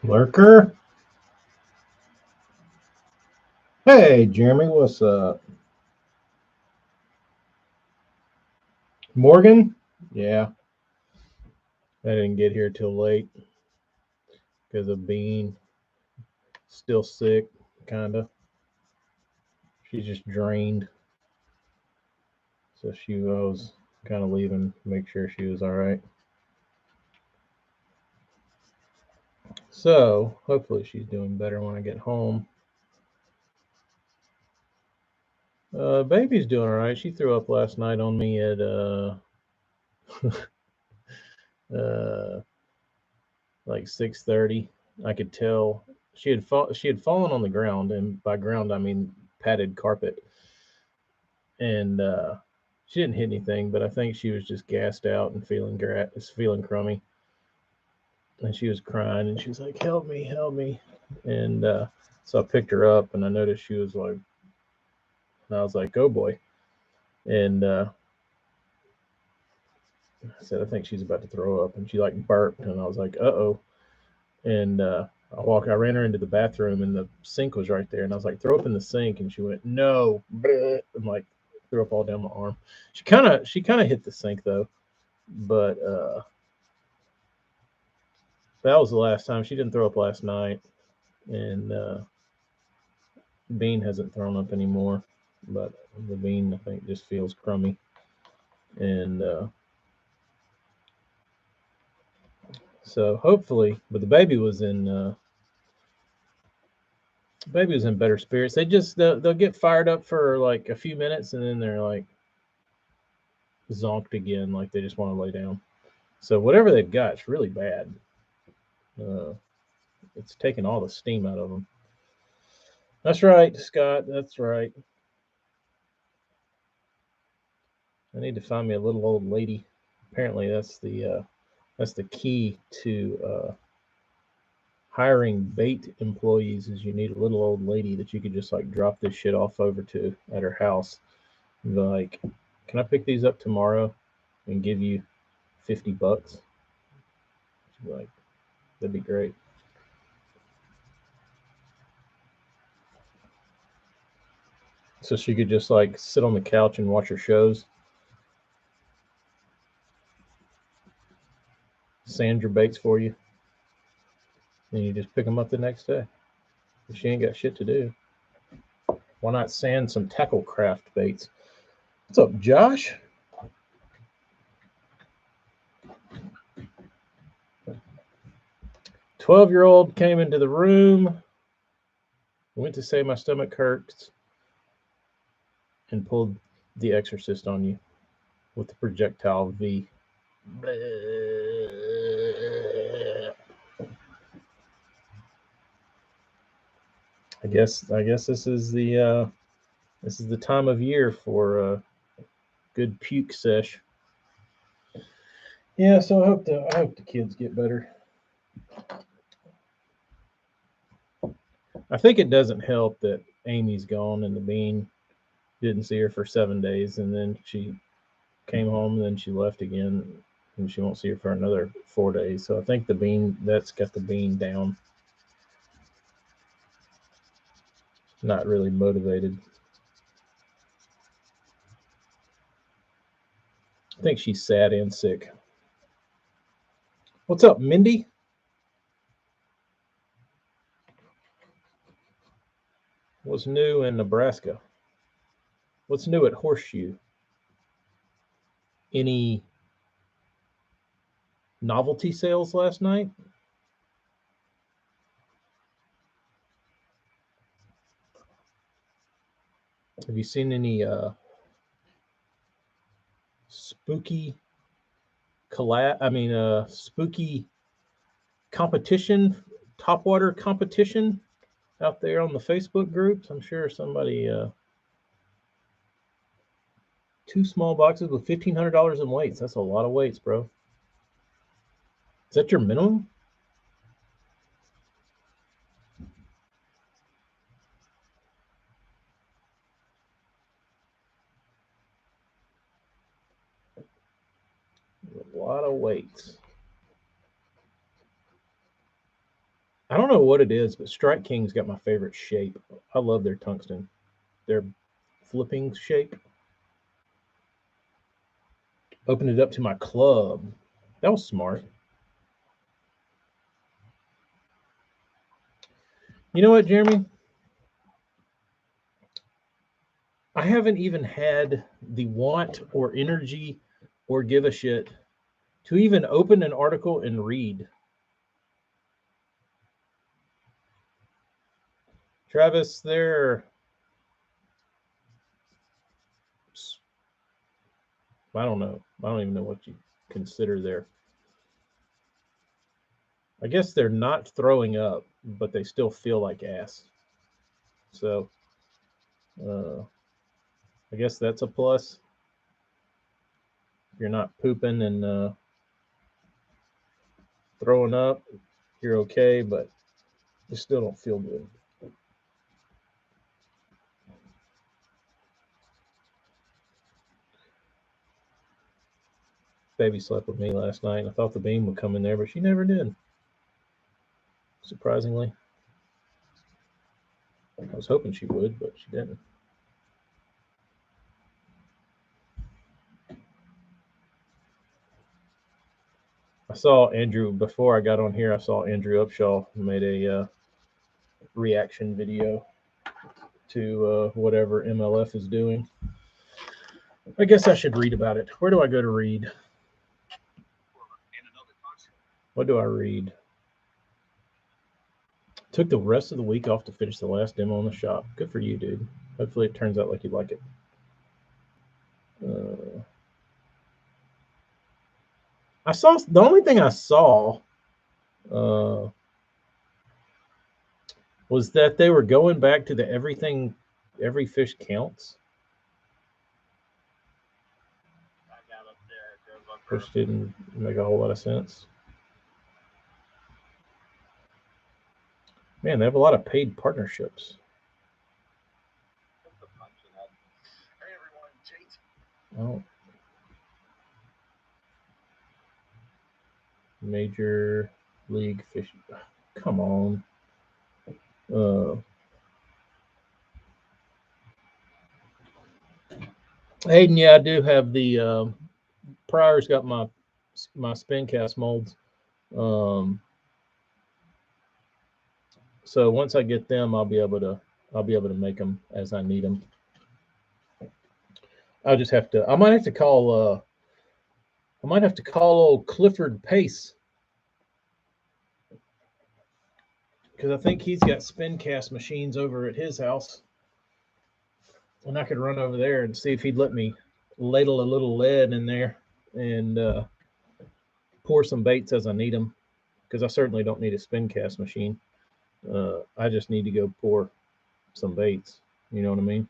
Lurker? Hey, Jeremy, what's up? Morgan? Yeah, I didn't get here till late because of Bean. Still sick, kind of. She's just drained. So she was kind of leaving to make sure she was all right. So hopefully she's doing better when I get home. Baby's doing all right. She threw up last night on me at uh like 6:30. I could tell she had fallen on the ground, and by ground I mean padded carpet, and she didn't hit anything, but I think she was just gassed out and feeling crummy, and she was crying, and she was like, help me," and so I picked her up, and I noticed she was like, and I was like, "Oh boy," and I said, "I think she's about to throw up," and she like burped, and I was like, "Uh oh," and I ran her into the bathroom, and the sink was right there, and I was like, "Throw up in the sink," and she went, "No," and like threw up all down my arm. She kind of hit the sink though, but that was the last time. She didn't throw up last night, and Bean hasn't thrown up anymore, but the Bean I think just feels crummy, and so hopefully, but the baby was in better spirits. They'll get fired up for like a few minutes, and then they're like zonked again, like they just want to lay down. So whatever they've got is really bad. Uh, it's taking all the steam out of them. That's right, Scott. That's right. I need to find me a little old lady. Apparently, that's the key to hiring bait employees. Is you need a little old lady that you could just like drop this shit off over to at her house. And be like, can I pick these up tomorrow and give you $50? She'd be like, that'd be great. So she could just like sit on the couch and watch her shows, sand your baits for you, and you just pick them up the next day. If she ain't got shit to do, why not sand some tackle craft baits? What's up, Josh? 12-year-old came into the room, went to say my stomach hurts, and pulled the exorcist on you with the projectile V. I guess this is the time of year for a good puke sesh. Yeah, so I hope the kids get better. I think it doesn't help that Amy's gone and the Bean didn't see her for 7 days, and then she came home and then she left again, and she won't see her for another 4 days. So I think the Bean that's got the Bean down, not really motivated. I think she's sad and sick. What's up, Mindy? What's new in Nebraska? What's new at Horseshoe? Any novelty sales last night? Have you seen any spooky spooky competition, topwater competition out there on the Facebook groups? I'm sure somebody two small boxes with $1,500 in weights. That's a lot of weights, bro. Is that your minimum? A lot of weights. I don't know what it is, but Strike King's got my favorite shape. I love their tungsten. Their flipping shape. Opened it up to my club. That was smart. You know what, Jeremy? I haven't even had the want or energy or give a shit to even open an article and read. Travis, there. I don't know. I don't even know what you consider there. I guess they're not throwing up, but they still feel like ass. So, I guess that's a plus. You're not pooping and throwing up. You're okay, but you still don't feel good. Baby slept with me last night. I thought the beam would come in there, but she never did. Surprisingly. I was hoping she would, but she didn't. I saw Andrew, before I got on here, I saw Andrew Upshaw made a reaction video to whatever MLF is doing. I guess I should read about it. Where do I go to read? What do I read? Took the rest of the week off to finish the last demo in the shop. Good for you, dude. Hopefully it turns out like you like it. I saw, the only thing I saw was that they were going back to the every fish counts, which didn't make a whole lot of sense. Man, they have a lot of paid partnerships. Oh. Major League Fishing. Come on. Hayden, yeah, I do have the Pryor's got my spin cast molds. So once I get them, I'll be able to make them as I need them. I might have to call old Clifford Pace, because I think he's got spin cast machines over at his house, and I could run over there and see if he'd let me ladle a little lead in there and pour some baits as I need them, because I certainly don't need a spin cast machine. I just need to go pour some baits. You know what I mean?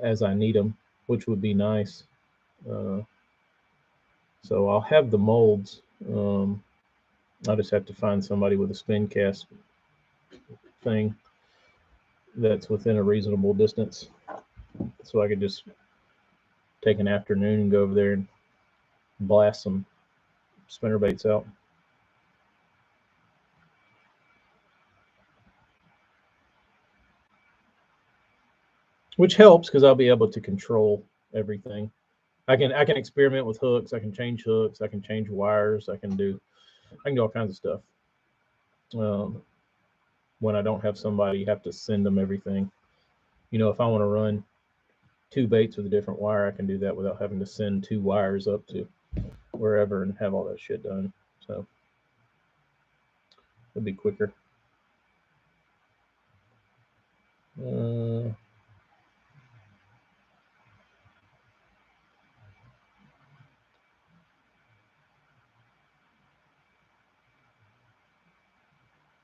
As I need them, which would be nice. So I'll have the molds. I just have to find somebody with a spin cast thing that's within a reasonable distance, so I could just take an afternoon and go over there and blast some spinner baits out. Which helps because I'll be able to control everything. I can experiment with hooks. I can change hooks. I can change wires. I can do all kinds of stuff. When I don't have somebody have to send them everything. You know, if I want to run 2 baits with a different wire, I can do that without having to send 2 wires up to wherever and have all that shit done. So it'd be quicker.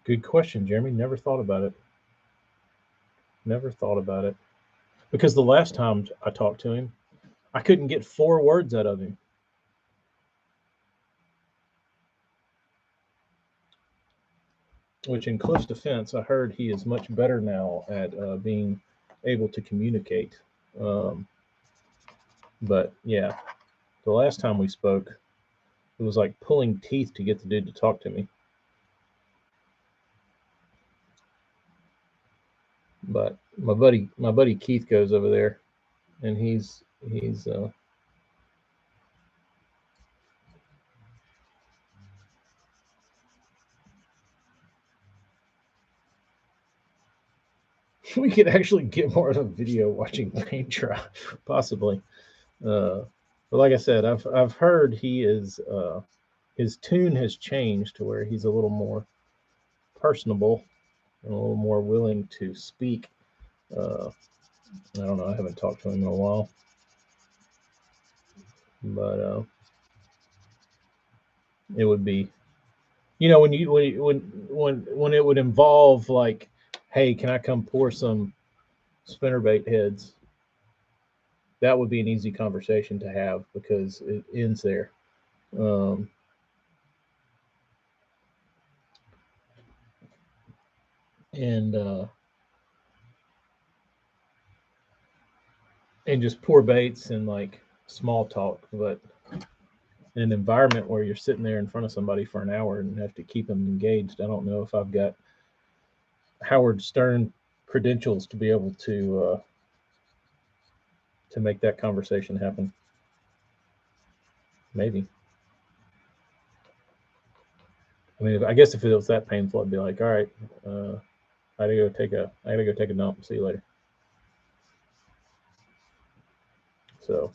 Good question, Jeremy. Never thought about it. Because the last time I talked to him, I couldn't get 4 words out of him. Which, in Cliff's defense, I heard he is much better now at being able to communicate. But yeah, the last time we spoke, it was like pulling teeth to get the dude to talk to me. But my buddy Keith goes over there, and he's we could actually get more of a video watching paint dry, possibly. But like I said, I've heard he is his tune has changed to where he's a little more personable and a little more willing to speak. Uh, I don't know. I haven't talked to him in a while, but it would be, when it would involve like, hey, can I come pour some spinnerbait heads? That would be an easy conversation to have because it ends there. Um, and and just pour baits and like small talk, but in an environment where you're sitting there in front of somebody for an hour and have to keep them engaged, I don't know if I've got Howard Stern credentials to be able to make that conversation happen. Maybe. I mean, I guess if it was that painful, I'd be like, all right, I gotta go take a dump. See you later. So,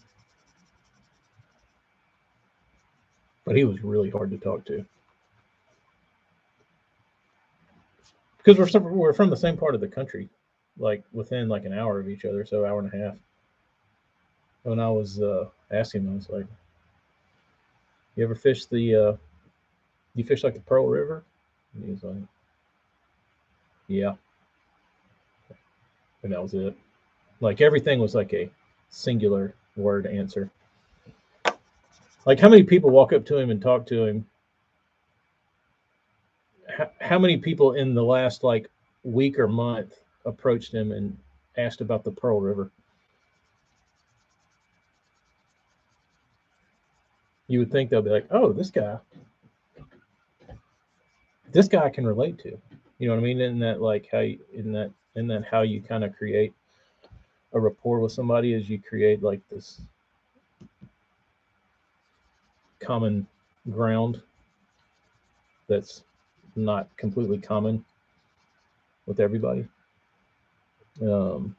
but he was really hard to talk to because we're from the same part of the country, like within like an hour of each other, so hour and a half. When I was asking him, I was like, "You ever fish you fish like the Pearl River?" And he was like, "Yeah," and that was it. Like everything was like a singular word answer. Like how many people walk up to him and talk to him? How many people in the last like week or month approached him and asked about the Pearl River? You would think they'll be like, "Oh, this guy I can relate to." You know what I mean? In that like how you, in that how you kind of create a rapport with somebody is you create like this common ground that's not completely common with everybody. Um,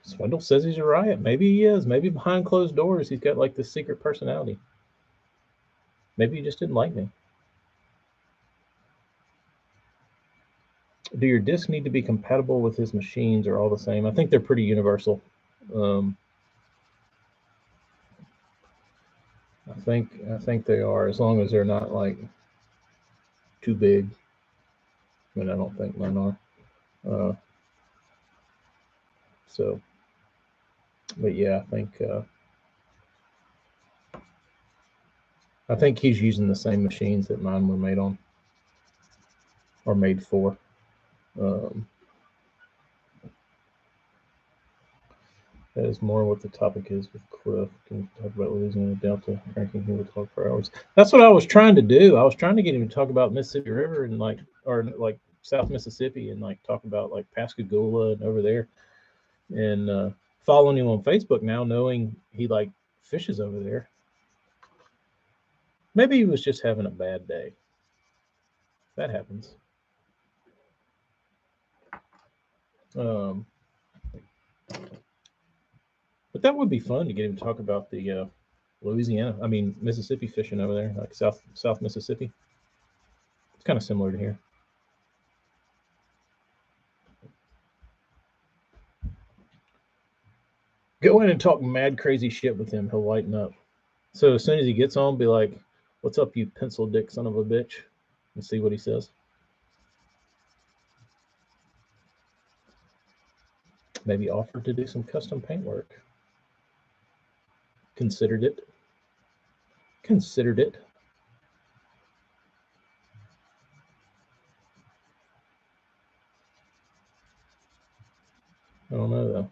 Swindle says he's a riot. Maybe he is. Maybe behind closed doors he's got like this secret personality. Maybe he just didn't like me. Do your discs need to be compatible with his machines or all the same? I think they're pretty universal. Um, I think they are, as long as they're not like too big. I mean, I don't think mine are. Uh, so, but yeah, I think he's using the same machines that mine were made on or made for. Um, that is more what the topic is with Cliff. Can you talk about Louisiana Delta? Ranking, he would talk for hours. That's what I was trying to do. I was trying to get him to talk about Mississippi River and like, or like South Mississippi, and like talk about like Pascagoula and over there. And following him on Facebook now, knowing he like fishes over there. Maybe he was just having a bad day. That happens. Um, but that would be fun to get him to talk about the Mississippi fishing over there, like South Mississippi. It's kind of similar to here. Go in and talk mad crazy shit with him. He'll lighten up. So as soon as he gets home, be like, "What's up, you pencil dick son of a bitch?" And see what he says. Maybe offer to do some custom paint work. Considered it. Considered it. I don't know though.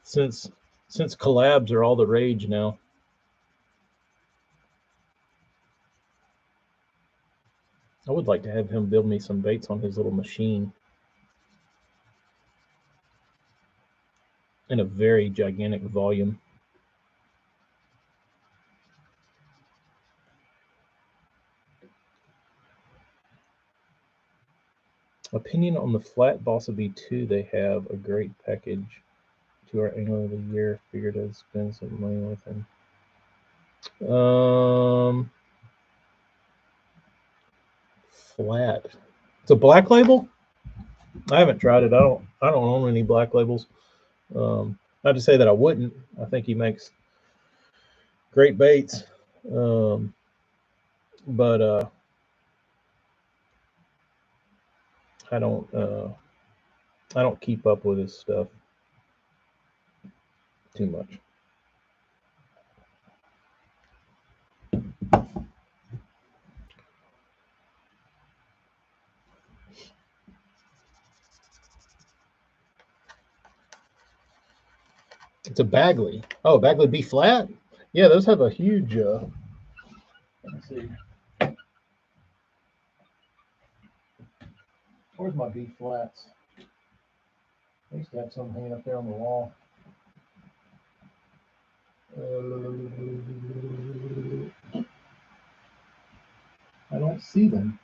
Since since collabs are all the rage now, I would like to have him build me some baits on his little machine in a very gigantic volume. Opinion on the flat Bossa B2? They have a great package to our angler of the year. Figured I'd spend some money with him. Flat. It's a black label. I haven't tried it. I don't own any black labels. Not to say that I wouldn't. I think he makes great baits. But I don't keep up with his stuff too much. It's a Bagley. Oh, Bagley B flat. Yeah, those have a huge. Let me see. Where's my B flats? I used to have some hanging up there on the wall. I don't see them.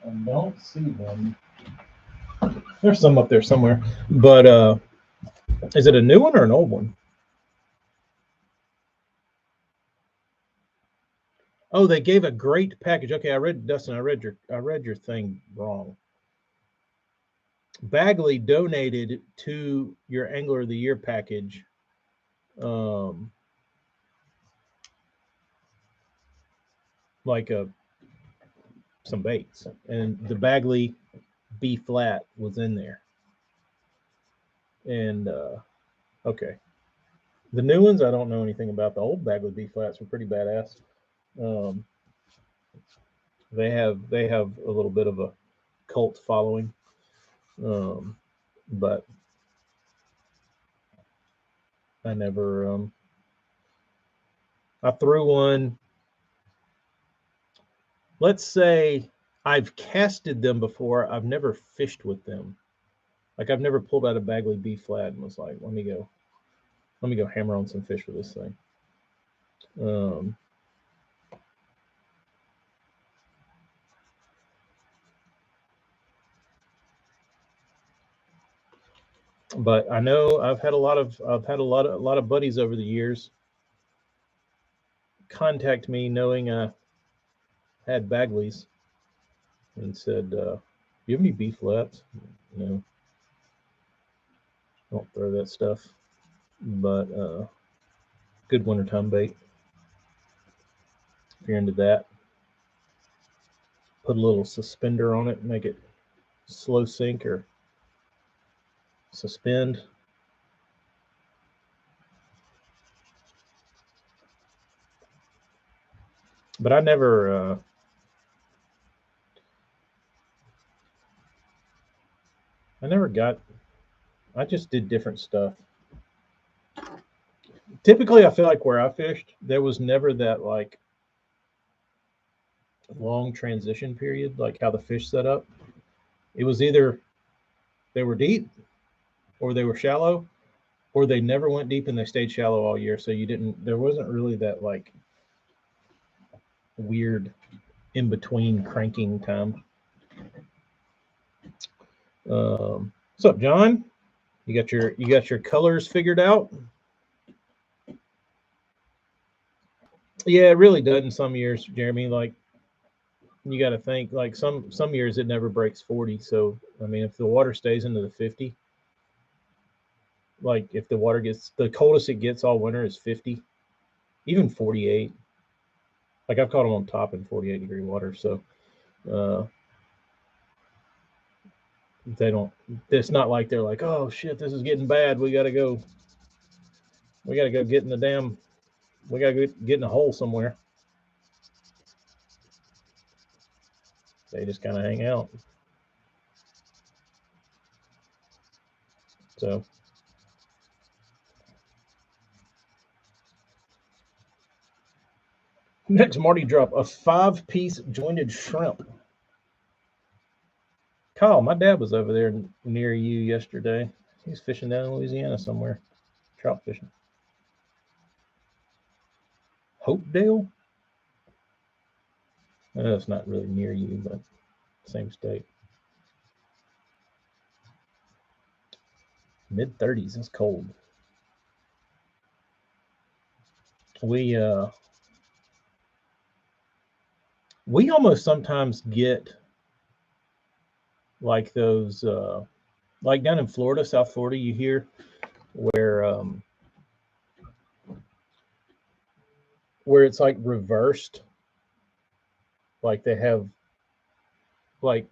I don't see them. There's some up there somewhere. But is it a new one or an old one? Oh, they gave a great package. Okay, I read Dustin. I read your thing wrong. Bagley donated to your Angler of the Year package. Like some baits, and the Bagley B flat was in there. And okay, the new ones I don't know anything about. The old Bagley B flats were pretty badass. They have a little bit of a cult following, but I never. I threw one. Let's say I've casted them before. I've never fished with them. Like I've never pulled out a Bagley B flat and was like, let me go hammer on some fish with this thing. But I know I've had a lot of buddies over the years contact me knowing I had Bagleys and said, "Do you have any B flats?" No, don't throw that stuff. But good wintertime bait. If you're into that, put a little suspender on it, make it slow sink or suspend. But I never. I never got. I just did different stuff. Typically, I feel like where I fished, there was never that like long transition period, like how the fish set up. It was either they were deep or they were shallow or they never went deep and they stayed shallow all year. So there wasn't really that like weird in between cranking time. What's up, John? You got your colors figured out? Yeah, it really does in some years, Jeremy. Like you got to think like some years it never breaks 40. So I mean, if the water stays into the 50, like if the water gets the coldest it gets all winter is 50, even 48. Like I've caught them on top in 48-degree water. So they don't. It's not like they're like, oh shit, this is getting bad. We gotta go get in the damn. We gotta get in a hole somewhere. They just kind of hang out. So Next Marty drop, a 5-piece jointed shrimp. Kyle, my dad was over there near you yesterday. He's fishing down in Louisiana somewhere, trout fishing. Hopedale? I know it's not really near you, but same state. Mid-30s, it's cold. We almost sometimes get like those like down in Florida, South Florida, you hear where it's like reversed, like they have like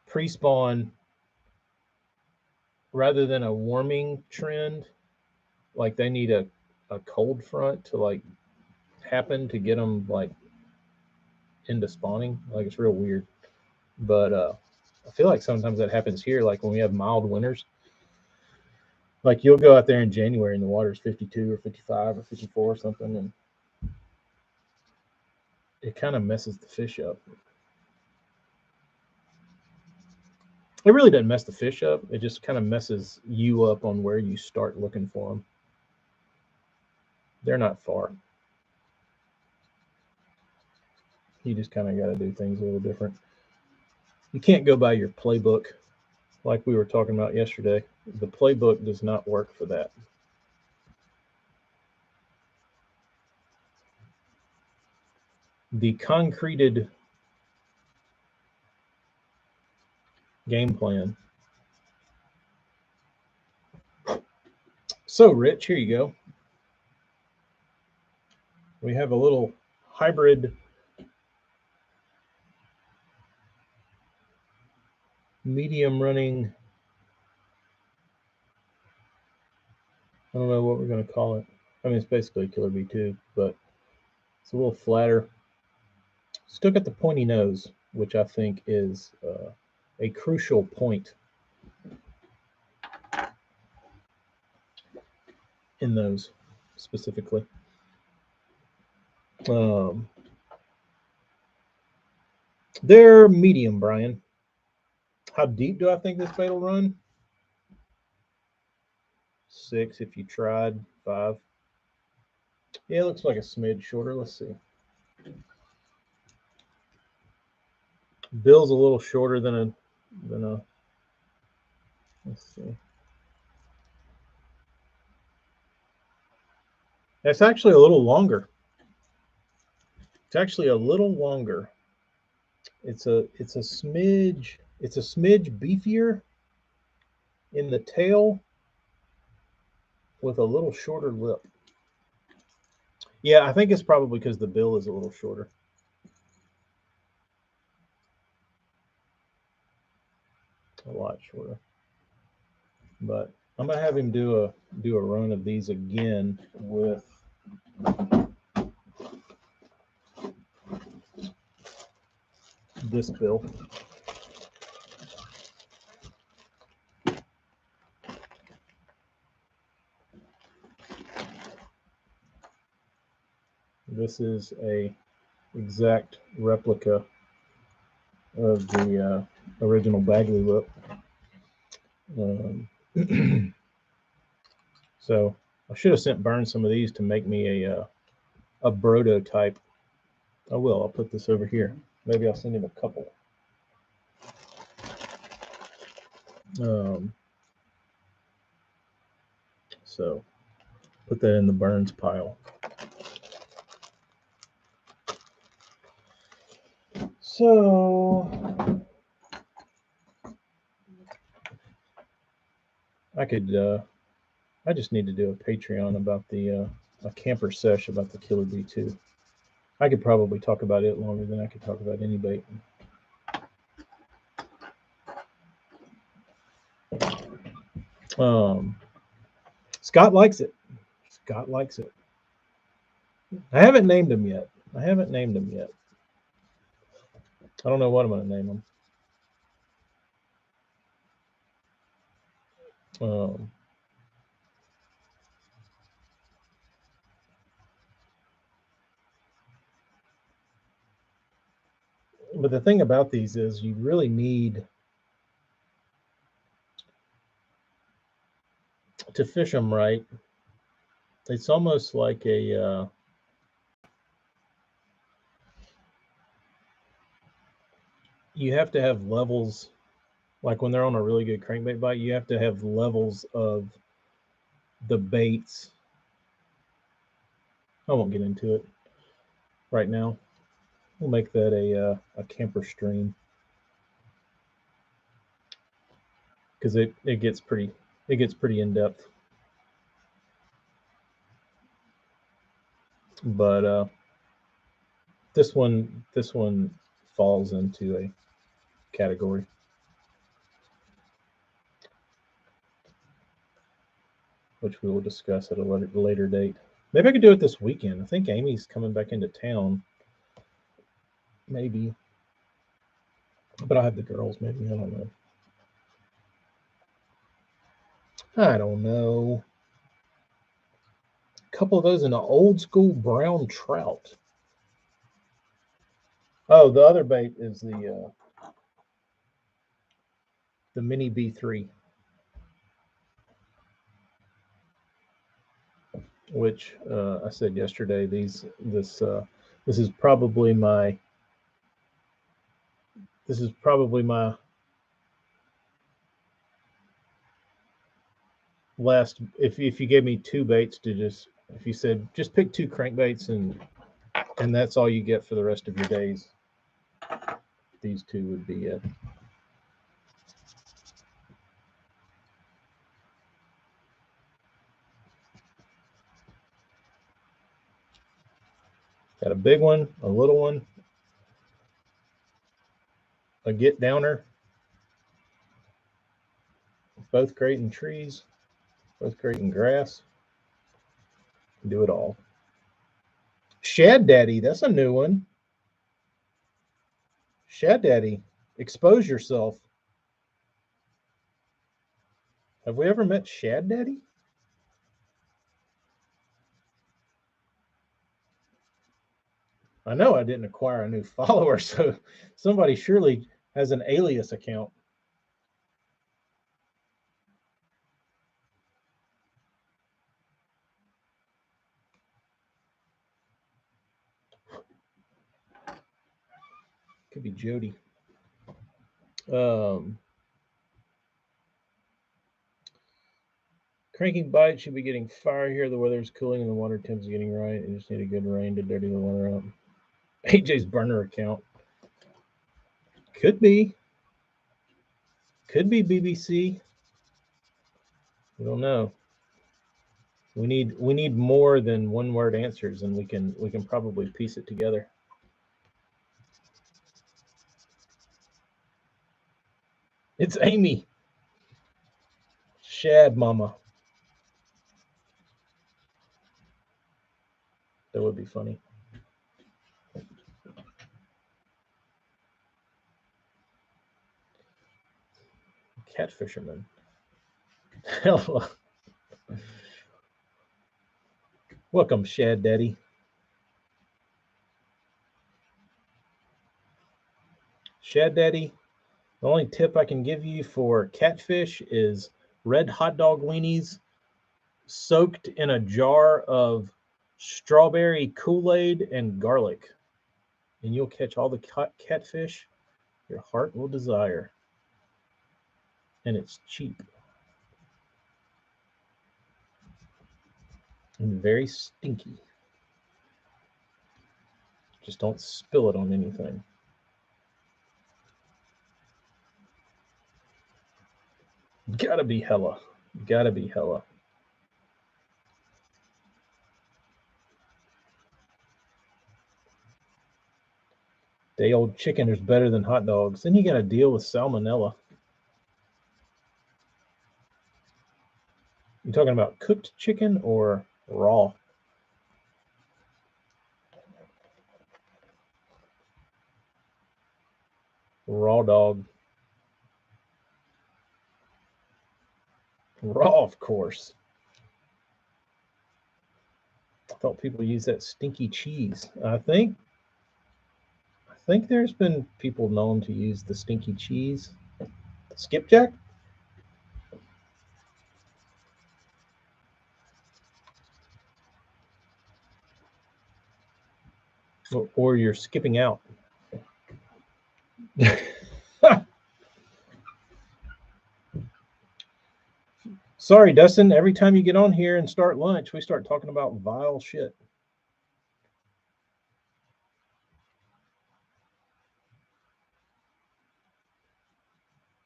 pre-spawn rather than a warming trend, like they need a cold front to like happen to get them like into spawning. Like it's real weird, but I feel like sometimes that happens here, like when we have mild winters. Like you'll go out there in January and the water's 52 or 55 or 54 or something, and it kind of messes the fish up. It really doesn't mess the fish up. It just kind of messes you up on where you start looking for them. They're not far. You just kind of got to do things a little different. You can't go by your playbook like we were talking about yesterday. The playbook does not work for that. The concreted game plan. So, Rich, here you go. We have a little hybrid medium running. I don't know what we're going to call it. I mean, it's basically a Killer B2, but it's a little flatter. Still got the pointy nose, which I think is a crucial point in those specifically. They're medium, Brian. How deep do I think this bait will run? 6 if you tried. 5. Yeah, it looks like a smidge shorter. Let's see. Bill's a little shorter than a. Let's see. That's actually a little longer. It's actually a little longer. It's a smidge. It's a smidge beefier in the tail with a little shorter lip. Yeah, I think it's probably because the bill is a little shorter. A lot shorter. But I'm gonna have him do a run of these again with this bill. This is a exact replica of the original Bagley whip. So I should have sent Burns some of these to make me a Brodo type. I will. I'll put this over here. Maybe I'll send him a couple. So put that in the Burns pile. So I could. I just need to do a Patreon about the a camper sesh about the Killer B2. I could probably talk about it longer than I could talk about any bait. Scott likes it. Scott likes it. I haven't named him yet. I don't know what I'm going to name him. But the thing about these is you really need to fish them right. It's almost like a you have to have levels. Like when they're on a really good crankbait bite, you have to have levels of the baits. I won't get into it right now. We'll make that a camper stream because it gets pretty in depth. But this one falls into a category. Which we will discuss at a later date. Maybe I could do it this weekend. I think Amy's coming back into town. Maybe. But I'll have the girls, maybe. I don't know. I don't know. A couple of those in an old school brown trout. Oh, the other bait is the mini B3, which I said yesterday. This is probably my last. If you gave me two baits to if you said just pick two crankbaits and that's all you get for the rest of your days, these two would be it. Got a big one, a little one, a get downer, both great in trees, both great in grass. Do it all. Shad Daddy, that's a new one. Shad Daddy, expose yourself. Have we ever met Shad Daddy? I know I didn't acquire a new follower, so somebody surely has an alias account. Could be Jody. Cranking bite should be getting fire here. The weather's cooling and the water temp's getting right. You just need a good rain to dirty the water up. AJ's burner account. Could be. Could be BBC. We don't know. We need more than one word answers, and we can probably piece it together. It's Amy. Shad Mama. That would be funny. Catfisherman. Hello. Welcome, Shad Daddy. Shad Daddy, the only tip I can give you for catfish is red hot dog weenies soaked in a jar of strawberry Kool-Aid and garlic. And you'll catch all the catfish your heart will desire. And it's cheap. And very stinky. Just don't spill it on anything. Gotta be hella. Gotta be hella. Day old chicken is better than hot dogs. Then you gotta deal with salmonella. You talking about cooked chicken or raw? Raw dog. Raw, of course. I thought people use that stinky cheese. I think think there's been people known to use the stinky cheese. Skipjack? Or you're skipping out. Sorry, Dustin. Every time you get on here and start lunch, we start talking about vile shit.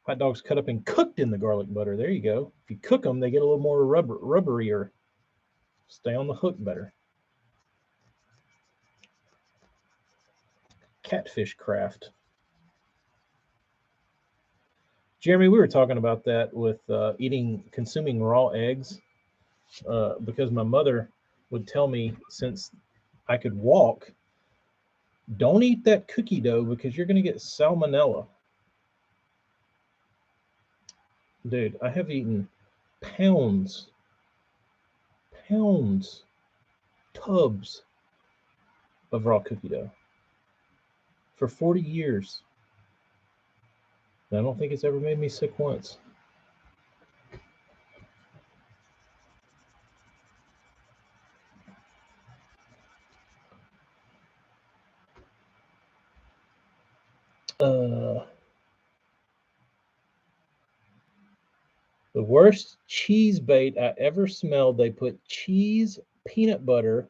Hot dogs cut up and cooked in the garlic butter. There you go. If you cook them, they get a little more rubberier. Stay on the hook better. Catfish craft. Jeremy, we were talking about that with consuming raw eggs, because my mother would tell me, since I could walk, don't eat that cookie dough because you're going to get salmonella. Dude, I have eaten pounds, tubs of raw cookie dough for 40 years. I don't think it's ever made me sick once. The worst cheese bait I ever smelled, they put cheese, peanut butter,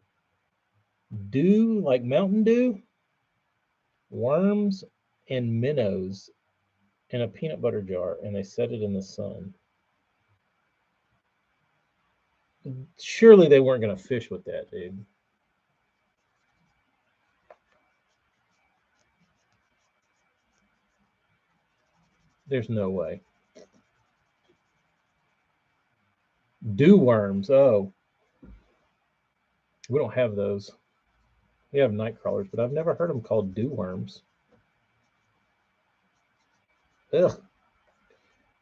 dew, like Mountain Dew, worms, and minnows in a peanut butter jar, and they set it in the sun. Surely they weren't going to fish with that, dude. There's no way. Dew worms. Oh, we don't have those. We have night crawlers, but I've never heard them called dew worms. Ugh.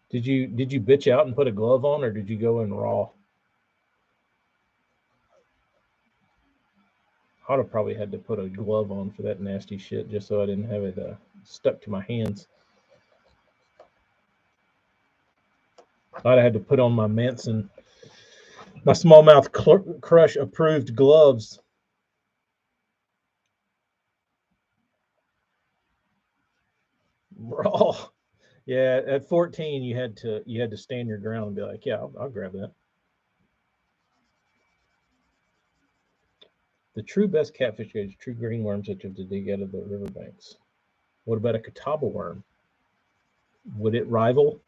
Did you bitch out and put a glove on, or did you go in raw? I'd have probably had to put a glove on for that nasty shit, just so I didn't have it stuck to my hands. I'd have had to put on my Manson, my smallmouth crush approved gloves. Raw. Yeah, at 14 you had to stand your ground and be like, yeah, I'll grab that. The true best catfish is true green worms that you have to dig out of the riverbanks. What about a catawba worm? Would it rival?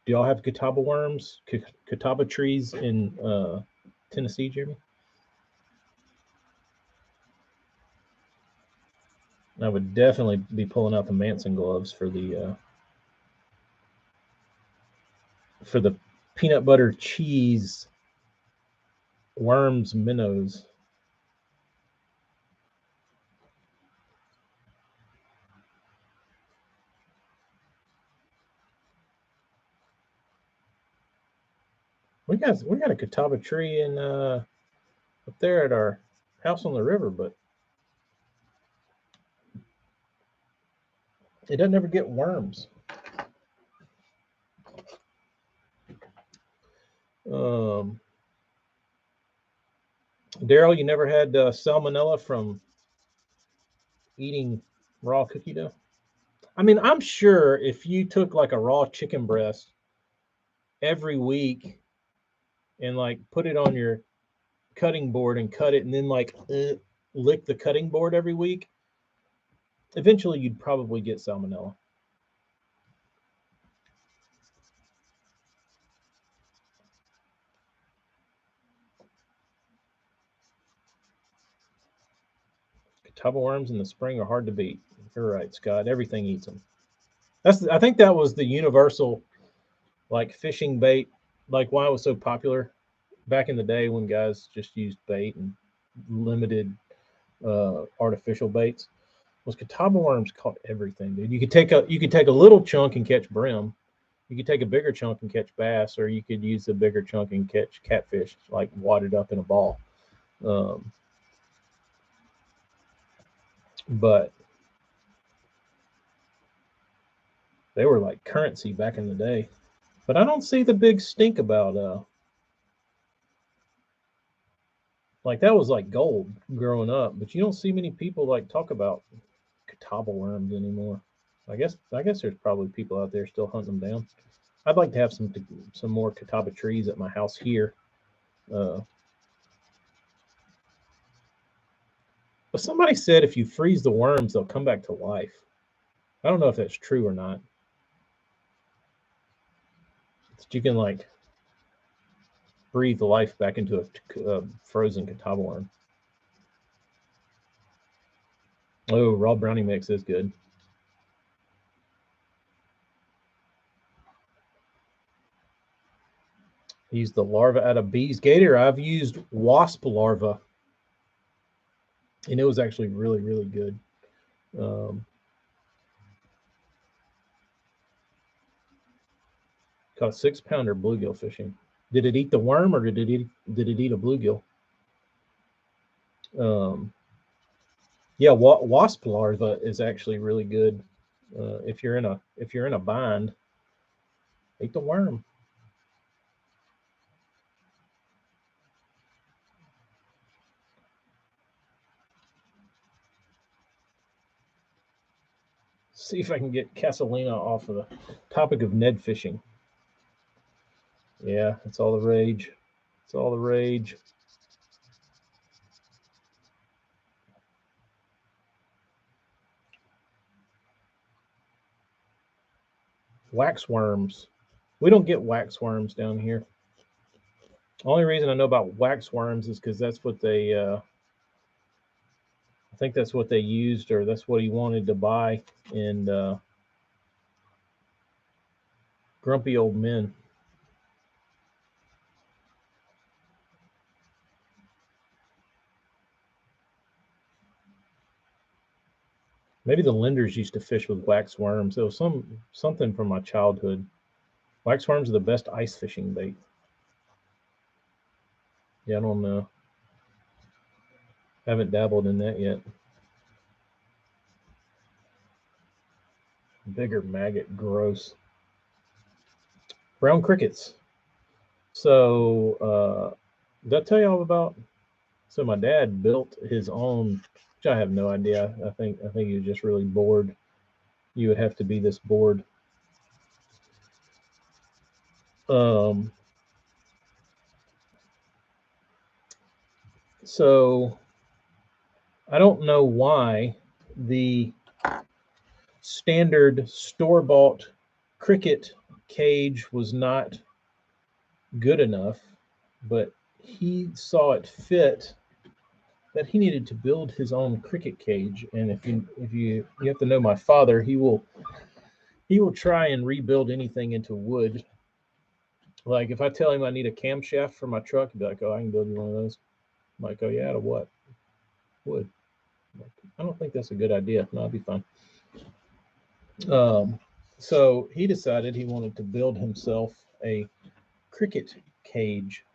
Do y'all have catawba worms, catawba trees in Tennessee, Jeremy? I would definitely be pulling out the Manson gloves for the peanut butter cheese worms minnows. We got a catawba tree in up there at our house on the river, but it doesn't ever get worms. Daryl, you never had salmonella from eating raw cookie dough? I mean, I'm sure if you took like a raw chicken breast every week and like put it on your cutting board and cut it and then like lick the cutting board every week, eventually you'd probably get salmonella. Catawba worms in the spring are hard to beat. You're right, Scott. Everything eats them. I think that was the universal like fishing bait, like why it was so popular back in the day when guys just used bait and limited artificial baits. Was catawba worms caught everything, dude. You could take a little chunk and catch brim. You could take a bigger chunk and catch bass, or you could use the bigger chunk and catch catfish, like wadded up in a ball. But They were like currency back in the day. But I don't see the big stink about like that was like gold growing up, but you don't see many people like talk about catawba worms anymore. I guess there's probably people out there still hunting them down. I'd like to have some more catawba trees at my house here. Uh, but somebody said if you freeze the worms, they'll come back to life. I don't know if that's true or not. That you can like breathe life back into a frozen catawba worm. Oh, raw brownie mix is good. Use the larva out of bees. Gator, I've used wasp larva, and it was actually really, really good. Um, Caught a 6-pounder bluegill fishing. Did it eat the worm or did it eat a bluegill? Um, yeah, wasp larva is actually really good. If you're in a bind, eat the worm. See if I can get Casalina off of the topic of Ned fishing. Yeah, it's all the rage. It's all the rage. Wax worms. We don't get wax worms down here. Only reason I know about wax worms is because that's what they. I think that's what they used, or that's what he wanted to buy in Grumpy Old Men. Maybe the lenders used to fish with wax worms. It was something from my childhood. Wax worms are the best ice fishing bait. Yeah, I don't know. Haven't dabbled in that yet. Bigger maggot, gross. Brown crickets. So, did I tell y'all about? So my dad built his own, which I have no idea. I think he was just really bored. You would have to be this bored. Um, so I don't know why the standard store-bought cricket cage was not good enough, but he saw it fit that he needed to build his own cricket cage. And if you have to know my father, he will try and rebuild anything into wood. Like if I tell him I need a camshaft for my truck, he'd be like, "Oh, I can build you one of those." I'm like, "Oh yeah, out of what? Wood." Like, I don't think that's a good idea. No, I'd be fine. Um, so he decided he wanted to build himself a cricket cage.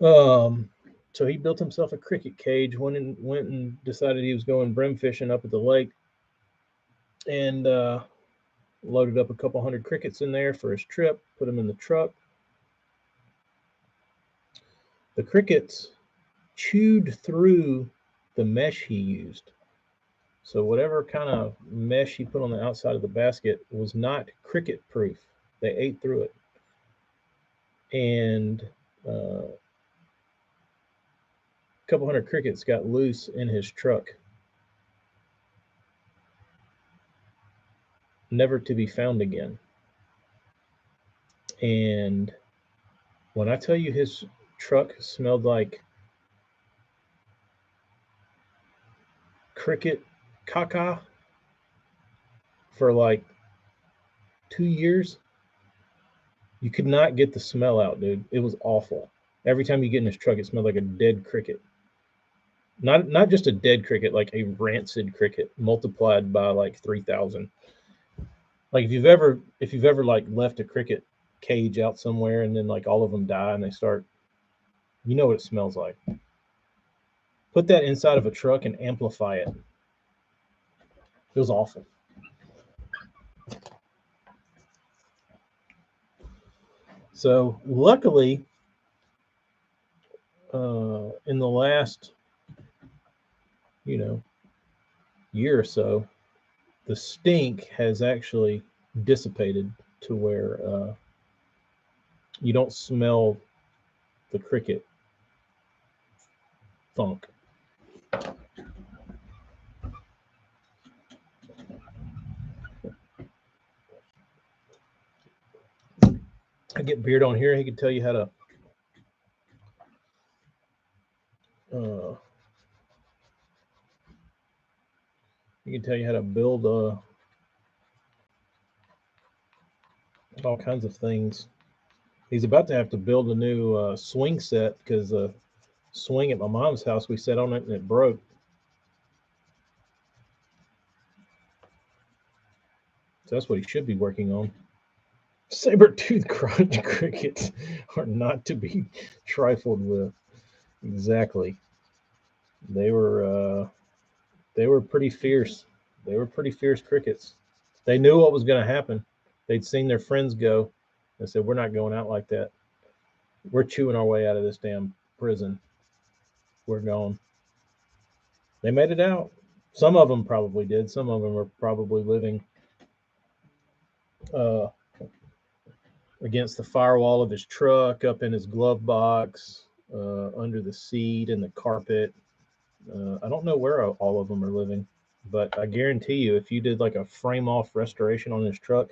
Um, so he built himself a cricket cage. Went and decided he was going brim fishing up at the lake, and loaded up a couple hundred crickets in there for his trip. Put them in the truck. The crickets chewed through the mesh he used. So whatever kind of mesh he put on the outside of the basket was not cricket proof. They ate through it, and a couple hundred crickets got loose in his truck, never to be found again. And when I tell you his truck smelled like cricket caca for like 2 years, you could not get the smell out, dude. It was awful. Every time you get in his truck, it smelled like a dead cricket. Not just a dead cricket, like a rancid cricket multiplied by like 3,000. Like if you've ever like left a cricket cage out somewhere and then like all of them die and they start, you know what it smells like. Put that inside of a truck and amplify it. It was awful. So luckily, in the last, year or so, the stink has actually dissipated to where you don't smell the cricket funk. I get Beard on here. He could tell you how to uh, build all kinds of things. He's about to have to build a new swing set because the swing at my mom's house, we sat on it and it broke. So that's what he should be working on. Saber-toothed crickets are not to be trifled with. Exactly. They were pretty fierce. They were pretty fierce crickets. They knew what was going to happen. They'd seen their friends go. They said, "We're not going out like that. We're chewing our way out of this damn prison. We're going." They made it out. Some of them probably did. Some of them were probably living uh, against the firewall of his truck, up in his glove box, under the seat and the carpet. I don't know where all of them are living, but I guarantee you, if you did like a frame off restoration on his truck,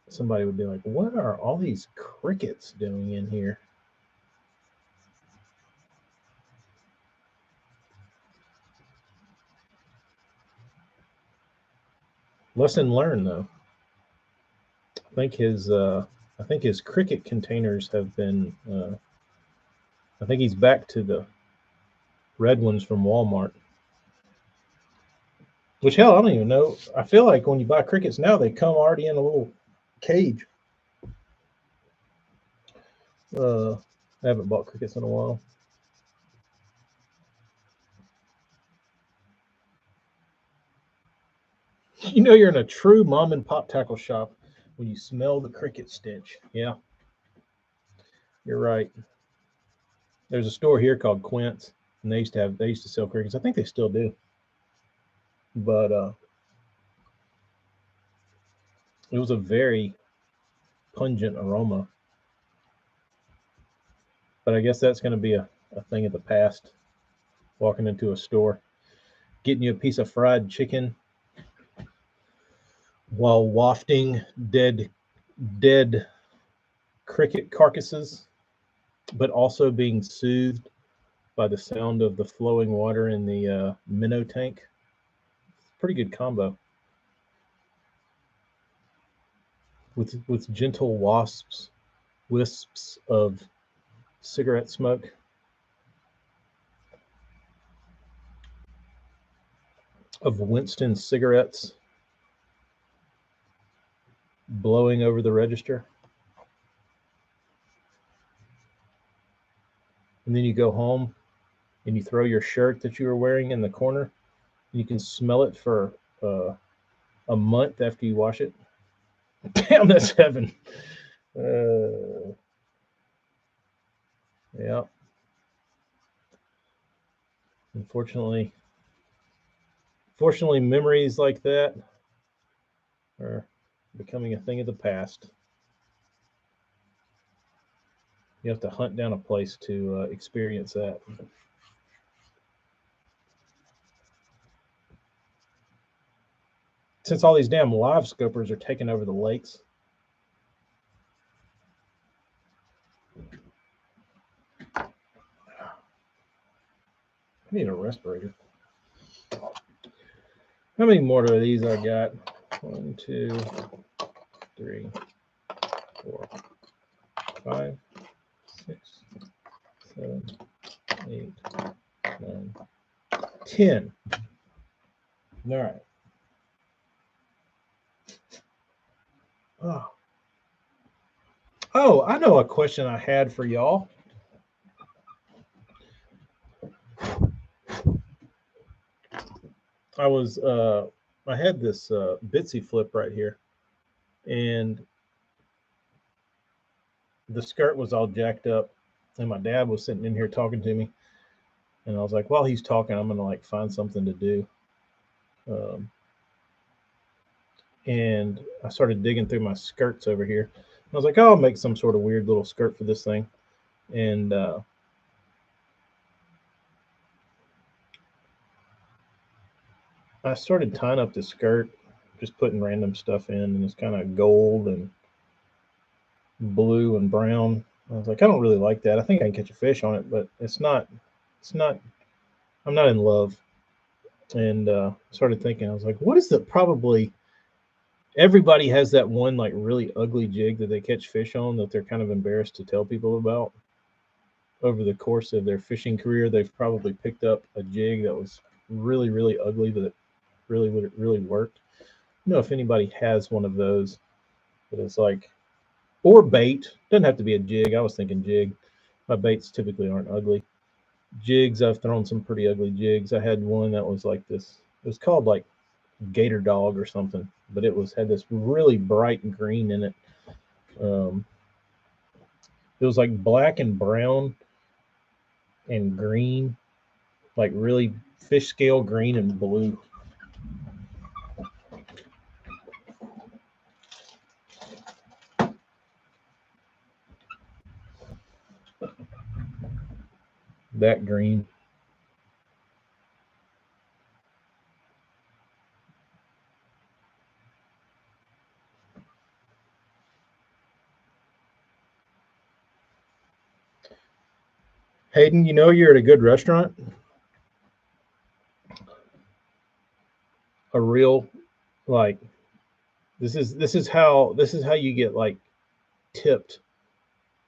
somebody would be like, "What are all these crickets doing in here?" Lesson learned, though. I think his cricket containers have been. I think he's back to the red ones from Walmart. Which hell, I don't even know. I feel like when you buy crickets now, they come already in a little cage. I haven't bought crickets in a while. You know you're in a true mom and pop tackle shop when you smell the cricket stench. Yeah, you're right. There's a store here called Quint's, and they used to sell crickets. I think they still do, but it was a very pungent aroma. But I guess that's going to be a thing of the past. Walking into a store, getting you a piece of fried chicken while wafting dead cricket carcasses, but also being soothed by the sound of the flowing water in the minnow tank. Pretty good combo. With gentle wisps of cigarette smoke. Of Winston cigarettes blowing over the register. And then you go home and you throw your shirt that you were wearing in the corner. You can smell it for a month after you wash it. Damn, that's heaven. Yeah. Unfortunately, memories like that are becoming a thing of the past. You have to hunt down a place to experience that. Since all these damn live scopers are taking over the lakes. I need a respirator. How many more of these I got? 1, 2, 3, 4, 5, 6, 7, 8, 9, 10. All right. Oh, I know a question I had for y'all. I had this Bitsy flip right here, and the skirt was all jacked up, and my dad was sitting in here talking to me, and I was like, while he's talking, I'm gonna like find something to do. Um, and I started digging through my skirts over here. I was like, oh, I'll make some sort of weird little skirt for this thing. And I started tying up the skirt, just putting random stuff in, and it's kind of gold and blue and brown. I was like, I don't really like that. I think I can catch a fish on it, but it's not. It's not. I'm not in love. And started thinking, I was like, what is the probably everybody has that one like really ugly jig that they catch fish on that they're kind of embarrassed to tell people about. Over the course of their fishing career, they've probably picked up a jig that was really, really ugly, but it really worked. You know, if anybody has one of those, but it's like, or bait, doesn't have to be a jig. I was thinking jig. My baits typically aren't ugly. Jigs, I've thrown some pretty ugly jigs. I had one that was like this. It was called like Gator Dog or something, but it was had this really bright green in it. Um, it was like black and brown and green, like really fish scale green and blue. That green. Hayden, you know you're at a good restaurant. A real like this is how you get like tipped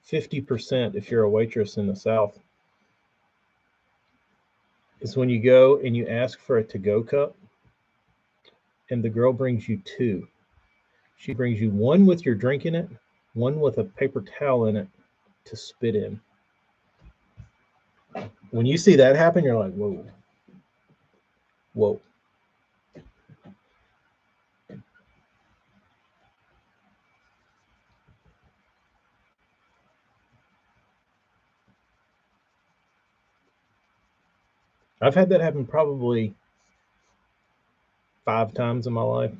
50% if you're a waitress in the South. Is when you go and you ask for a to-go cup and the girl brings you two. She brings you one with your drink in it, one with a paper towel in it to spit in. When you see that happen, you're like, whoa, whoa. I've had that happen probably 5 times in my life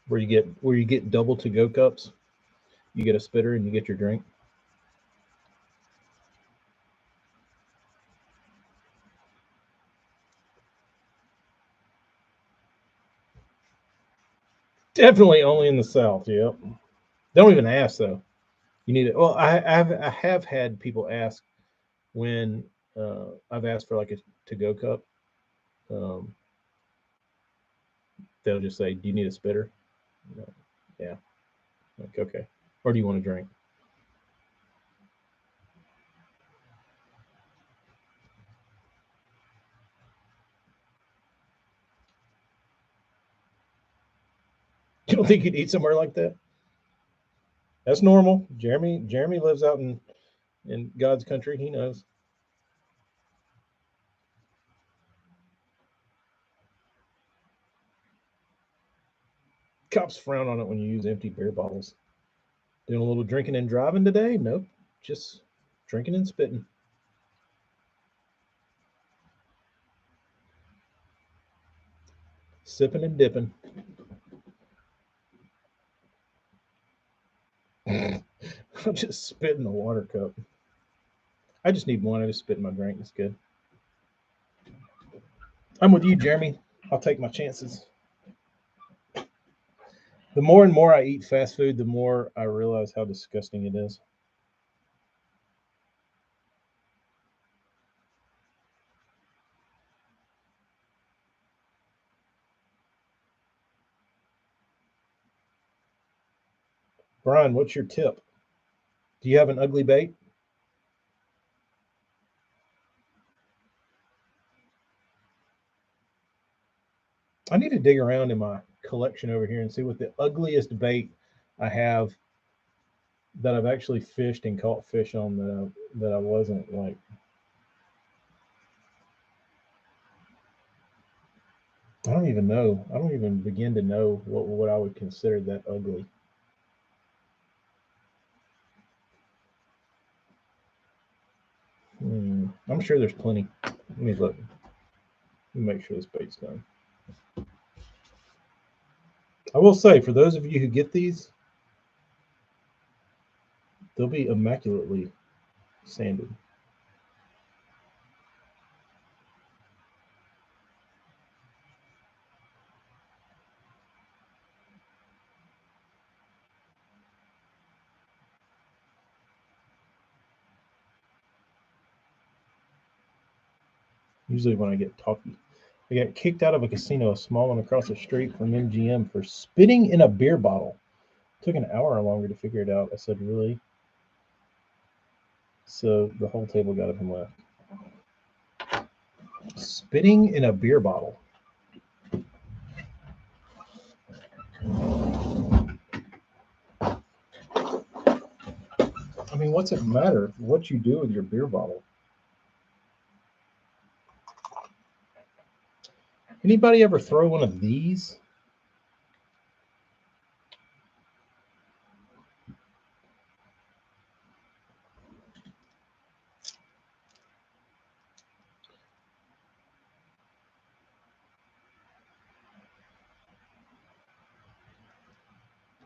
where you get double to go cups. You get a spitter and you get your drink. Definitely only in the South. Yep. Don't even ask though. You need it. Well, I have had people ask when I've asked for like a to go cup. Um, they'll just say, "Do you need a spitter?" No. Yeah. Like okay. Or do you want a drink? You don't think you'd eat somewhere like that? That's normal. Jeremy lives out in God's country. He knows. Cops frown on it when you use empty beer bottles. Doing a little drinking and driving today? Nope. Just drinking and spitting. Sipping and dipping. I'm just spitting the water cup. I just need one. I just spit in my drink. It's good. I'm with you, Jeremy. I'll take my chances. The more and more I eat fast food, the more I realize how disgusting it is. Brian, what's your tip? Do you have an ugly bait? I need to dig around in my collection over here and see what the ugliest bait I have that I've actually fished and caught fish on that I wasn't like. I don't even know. I don't even begin to know what I would consider that ugly. I'm sure there's plenty. Let me look. Let me make sure this bait's done. I will say, for those of you who get these, they'll be immaculately sanded. Usually when I get talky. I got kicked out of a casino, a small one across the street from MGM, for spitting in a beer bottle. Took an hour or longer to figure it out. I said, really? So the whole table got up and left. Spitting in a beer bottle. I mean, what's it matter what you do with your beer bottle? Anybody ever throw one of these?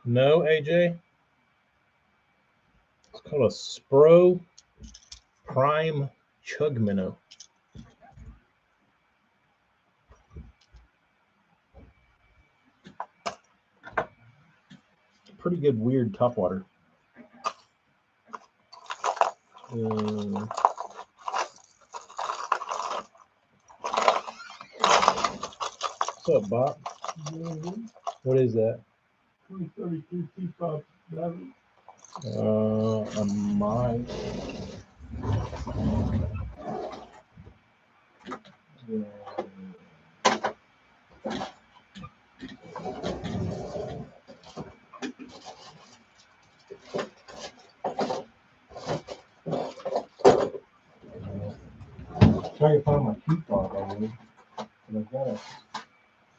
No, AJ? It's called a Spro Prime Chug Minnow. Pretty good, weird topwater. What's up, Bob? Mm-hmm. What is that? 2032 T5 battery. I might. Trying to find my key fob already. And I've got a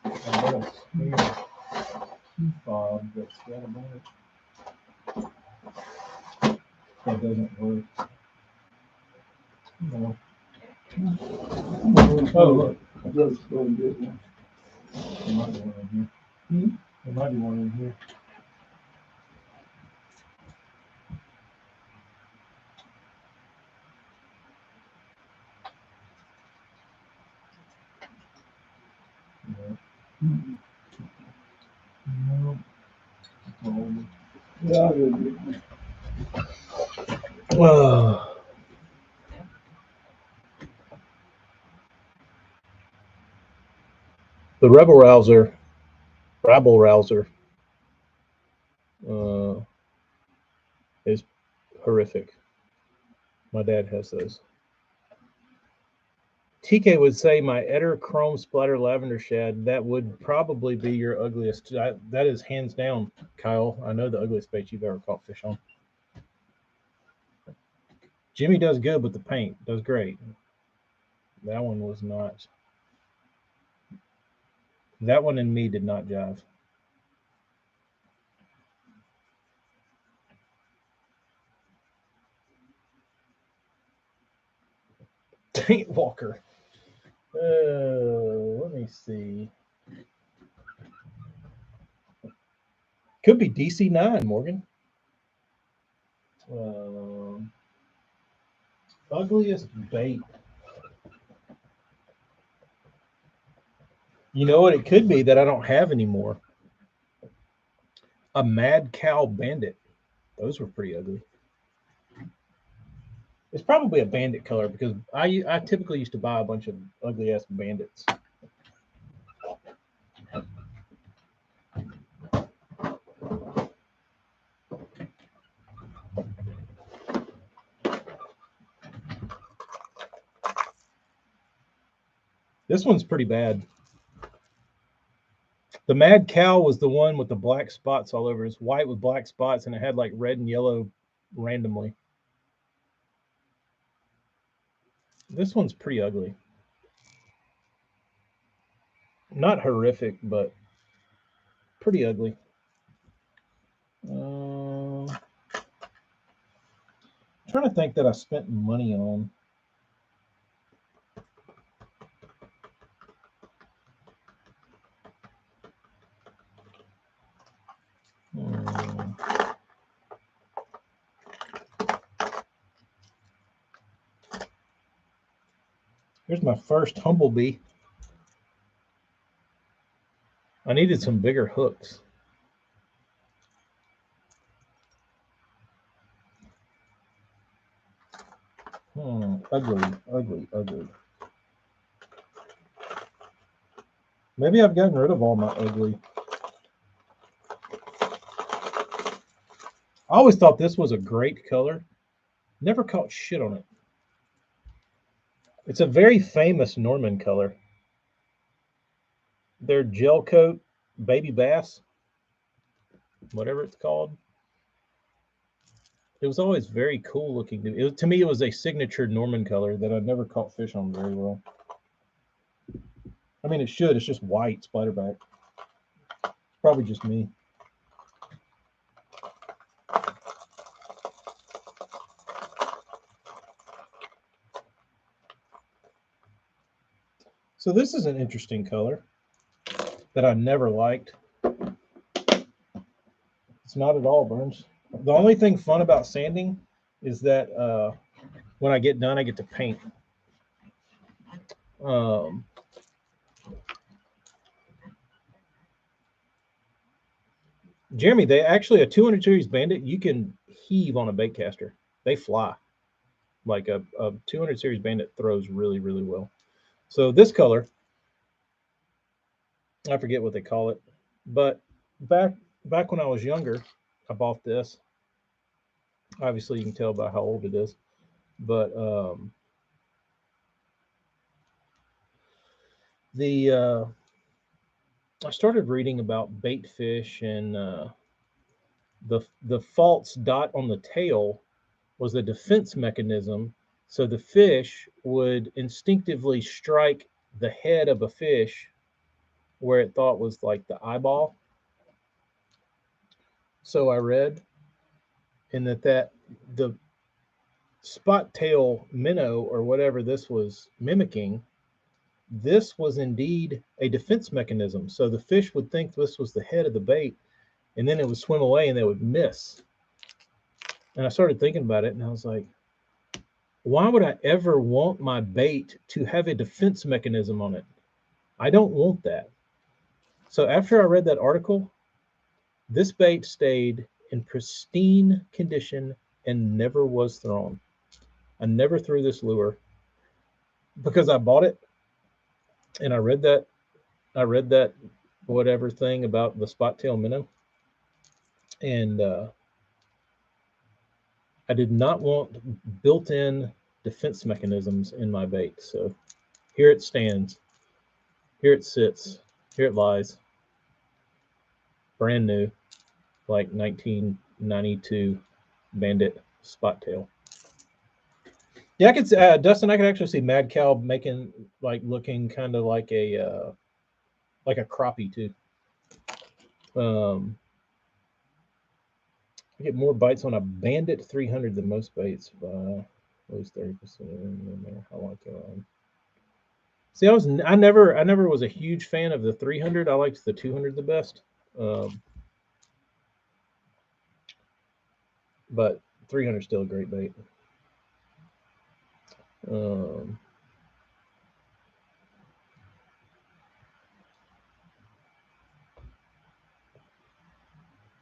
spare key fob that's got a minute. That doesn't work. No. Oh, look. Just go and get one. There might be one in here. There might be one in here. No. Yeah, I'll go get one. The rabble rouser is horrific. My dad has those. TK would say my Eder Chrome Splatter Lavender Shad, that would probably be your ugliest. That is hands down, Kyle. I know the ugliest bait you've ever caught fish on. Jimmy does good with the paint, does great. That one was not. That one and me did not jive. Paint Walker. Let me see. Could be DC9, Morgan. Ugliest bait. You know what it could be that I don't have anymore? A Mad Cow Bandit. Those were pretty ugly. It's probably a bandit color because I typically used to buy a bunch of ugly ass bandits. This one's pretty bad. The Mad Cow was the one with the black spots all over. It's white with black spots, and it had like red and yellow randomly. This one's pretty ugly. Not horrific, but pretty ugly. I'm trying to think that I spent money on. Hmm. Here's my first humblebee. I needed some bigger hooks. Ugly, ugly, ugly. Maybe I've gotten rid of all my ugly. I always thought this was a great color. Never caught shit on it. It's a very famous Norman color. Their gel coat baby bass, whatever it's called. It was always very cool looking. To me, it was a signature Norman color that I'd never caught fish on very well. I mean, it should. It's just white splatterback. It's probably just me. So this is an interesting color that I never liked. It's not at all, Burns. The only thing fun about sanding is that when I get done, I get to paint. Um, Jeremy, they actually a 200 series Bandit. You can heave on a bait caster. They fly. Like a 200 series Bandit throws really, really well. So this color, I forget what they call it, but back when I was younger, I bought this. Obviously, you can tell by how old it is, but the I started reading about bait fish, and the false dot on the tail was a defense mechanism. So the fish would instinctively strike the head of a fish where it thought was like the eyeball. So I read, and that the spot tail minnow or whatever this was mimicking, this was indeed a defense mechanism. So the fish would think this was the head of the bait, and then it would swim away and they would miss. And I started thinking about it, and I was like, why would I ever want my bait to have a defense mechanism on it? I don't want that. So after I read that article, this bait stayed in pristine condition and never was thrown. I never threw this lure because I bought it and I read that whatever thing about the spot tail minnow, and I did not want built-in defense mechanisms in my bait. So here it stands. Here it sits. Here it lies. Brand new, like 1992 Bandit spot tail. Yeah, I could Dustin. I could actually see Mad Cow making looking kind of like a crappie too. I get more bites on a Bandit 300 than most baits by at least 30% in there. I like it. See, I never was a huge fan of the 300. I liked the 200 the best, but 300 is still a great bait. Um,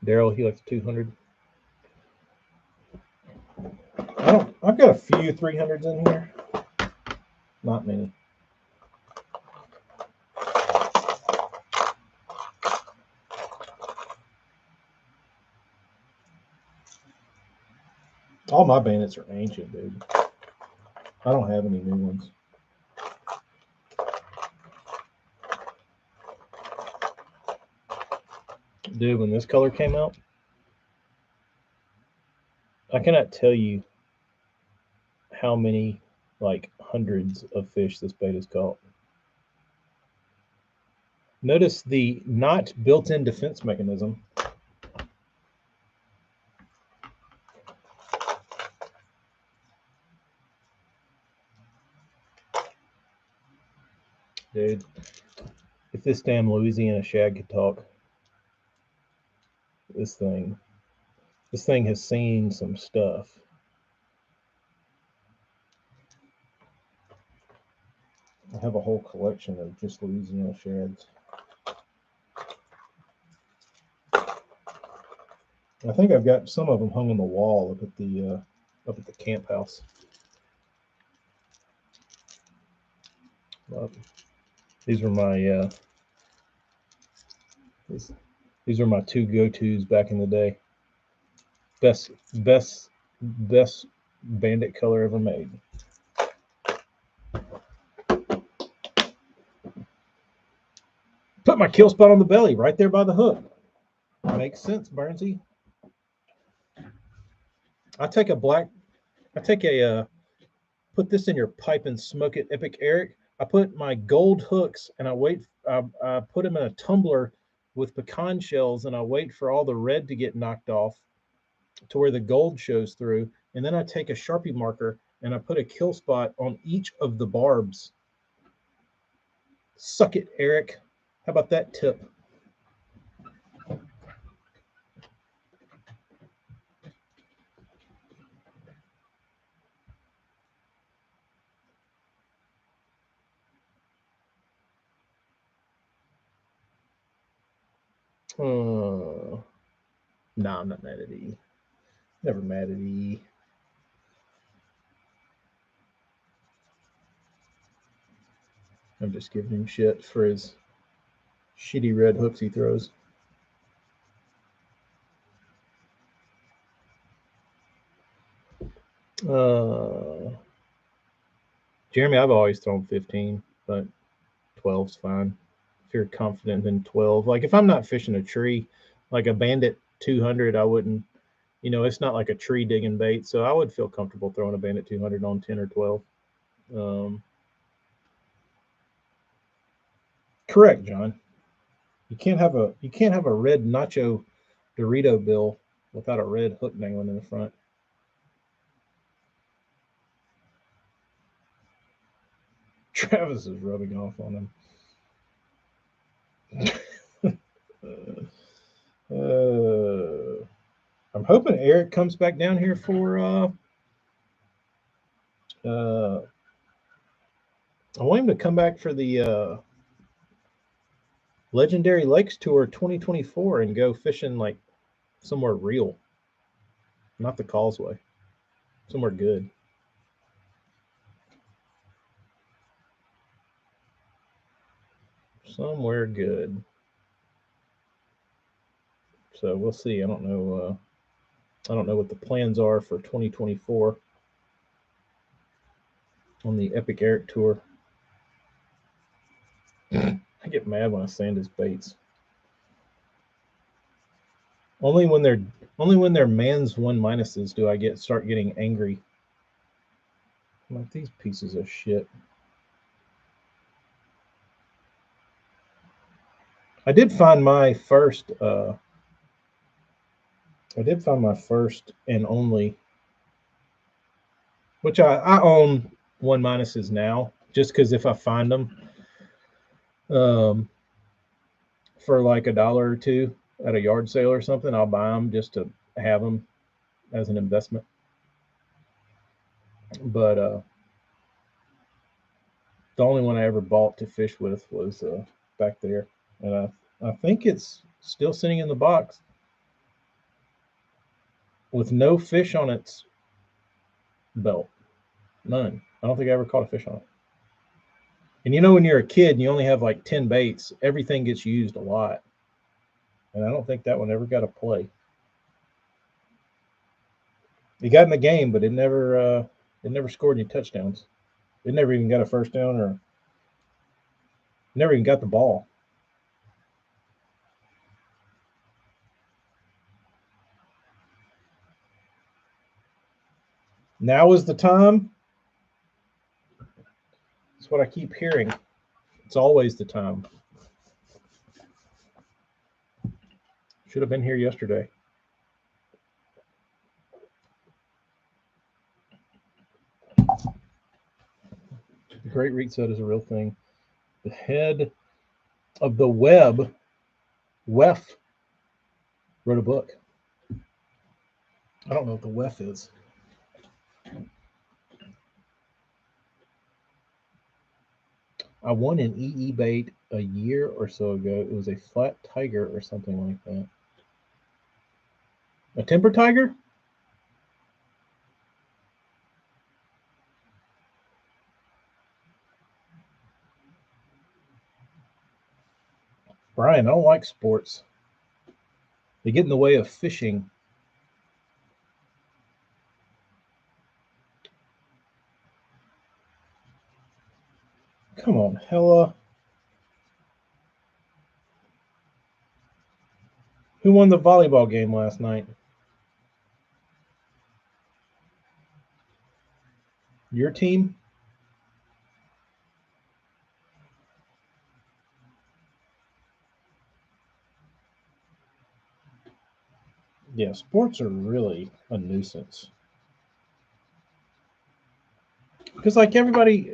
Daryl, he likes 200. I've got a few 300s in here. Not many. All my bandits are ancient, dude. I don't have any new ones. Dude, when this color came out, I cannot tell you how many hundreds of fish this bait has caught. Notice the not built-in defense mechanism. Dude, if this damn Louisiana shad could talk. This thing has seen some stuff. I have a whole collection of just Louisiana shads. I think I've got some of them hung on the wall up at the camp house. These are my these are my two go-tos back in the day. Best bandit color ever made. Put my kill spot on the belly right there by the hook. Makes sense, Burnsy. I take a put this in your pipe and smoke it, Epic Eric. I put my gold hooks and I put them in a tumbler with pecan shells and I wait for all the red to get knocked off to where the gold shows through. And then I take a Sharpie marker and I put a kill spot on each of the barbs. Suck it, Eric. How about that tip? No, I'm not mad at E. Never mad at E. I'm just giving him shit for his shitty red hooks he throws. Jeremy, I've always thrown 15, but 12's fine. If you're confident in 12, like if I'm not fishing a tree, like a Bandit 200, I wouldn't. It's not like a tree digging bait, so I would feel comfortable throwing a Bandit 200 on 10 or 12. Correct, John. You can't have a red nacho Dorito bill without a red hook dangling in the front. Travis is rubbing off on him. I'm hoping Eric comes back down here for. I want him to come back for the Legendary Lakes Tour 2024 and go fishing like somewhere real, not the Causeway, somewhere good. Somewhere good. So we'll see. I don't know what the plans are for 2024 on the Epic Eric Tour. I get mad when I sand his baits. Only when they're man's 1 minuses do I start getting angry. I'm like, these pieces of shit. I did find my first and only, which I own 1 minuses now, just because if I find them for like $1 or $2 at a yard sale or something, I'll buy them just to have them as an investment. But the only one I ever bought to fish with was back there, and I think it's still sitting in the box with no fish on its belt. None. I don't think I ever caught a fish on it. And when you're a kid and you only have like 10 baits, everything gets used a lot. And I don't think that one ever got a play. It got in the game, but it never scored any touchdowns. It never even got a first down or never even got the ball. Now is the time. That's what I keep hearing. It's always the time. Should have been here yesterday. The Great Reset is a real thing. The head of the WEF wrote a book. I don't know what the WEF is. I won an EE bait a year or so ago. It was a flat tiger or something like that. A temper tiger? Brian, I don't like sports. They get in the way of fishing. Come on, Hella. Who won the volleyball game last night? Your team? Yeah, sports are really a nuisance. Because like everybody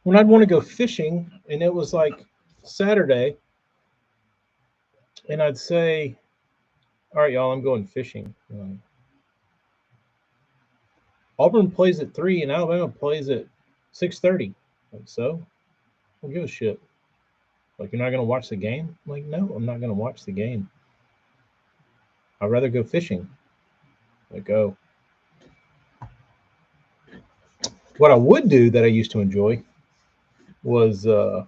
when I'd want to go fishing and it was like Saturday and I'd say, all right, y'all, I'm going fishing. Auburn plays at 3 and Alabama plays at 6:30. Like, so, I don't give a shit. Like, you're not gonna watch the game? I'm like, no, I'm not gonna watch the game. I'd rather go fishing. Like, go. What I would do that I used to enjoy was I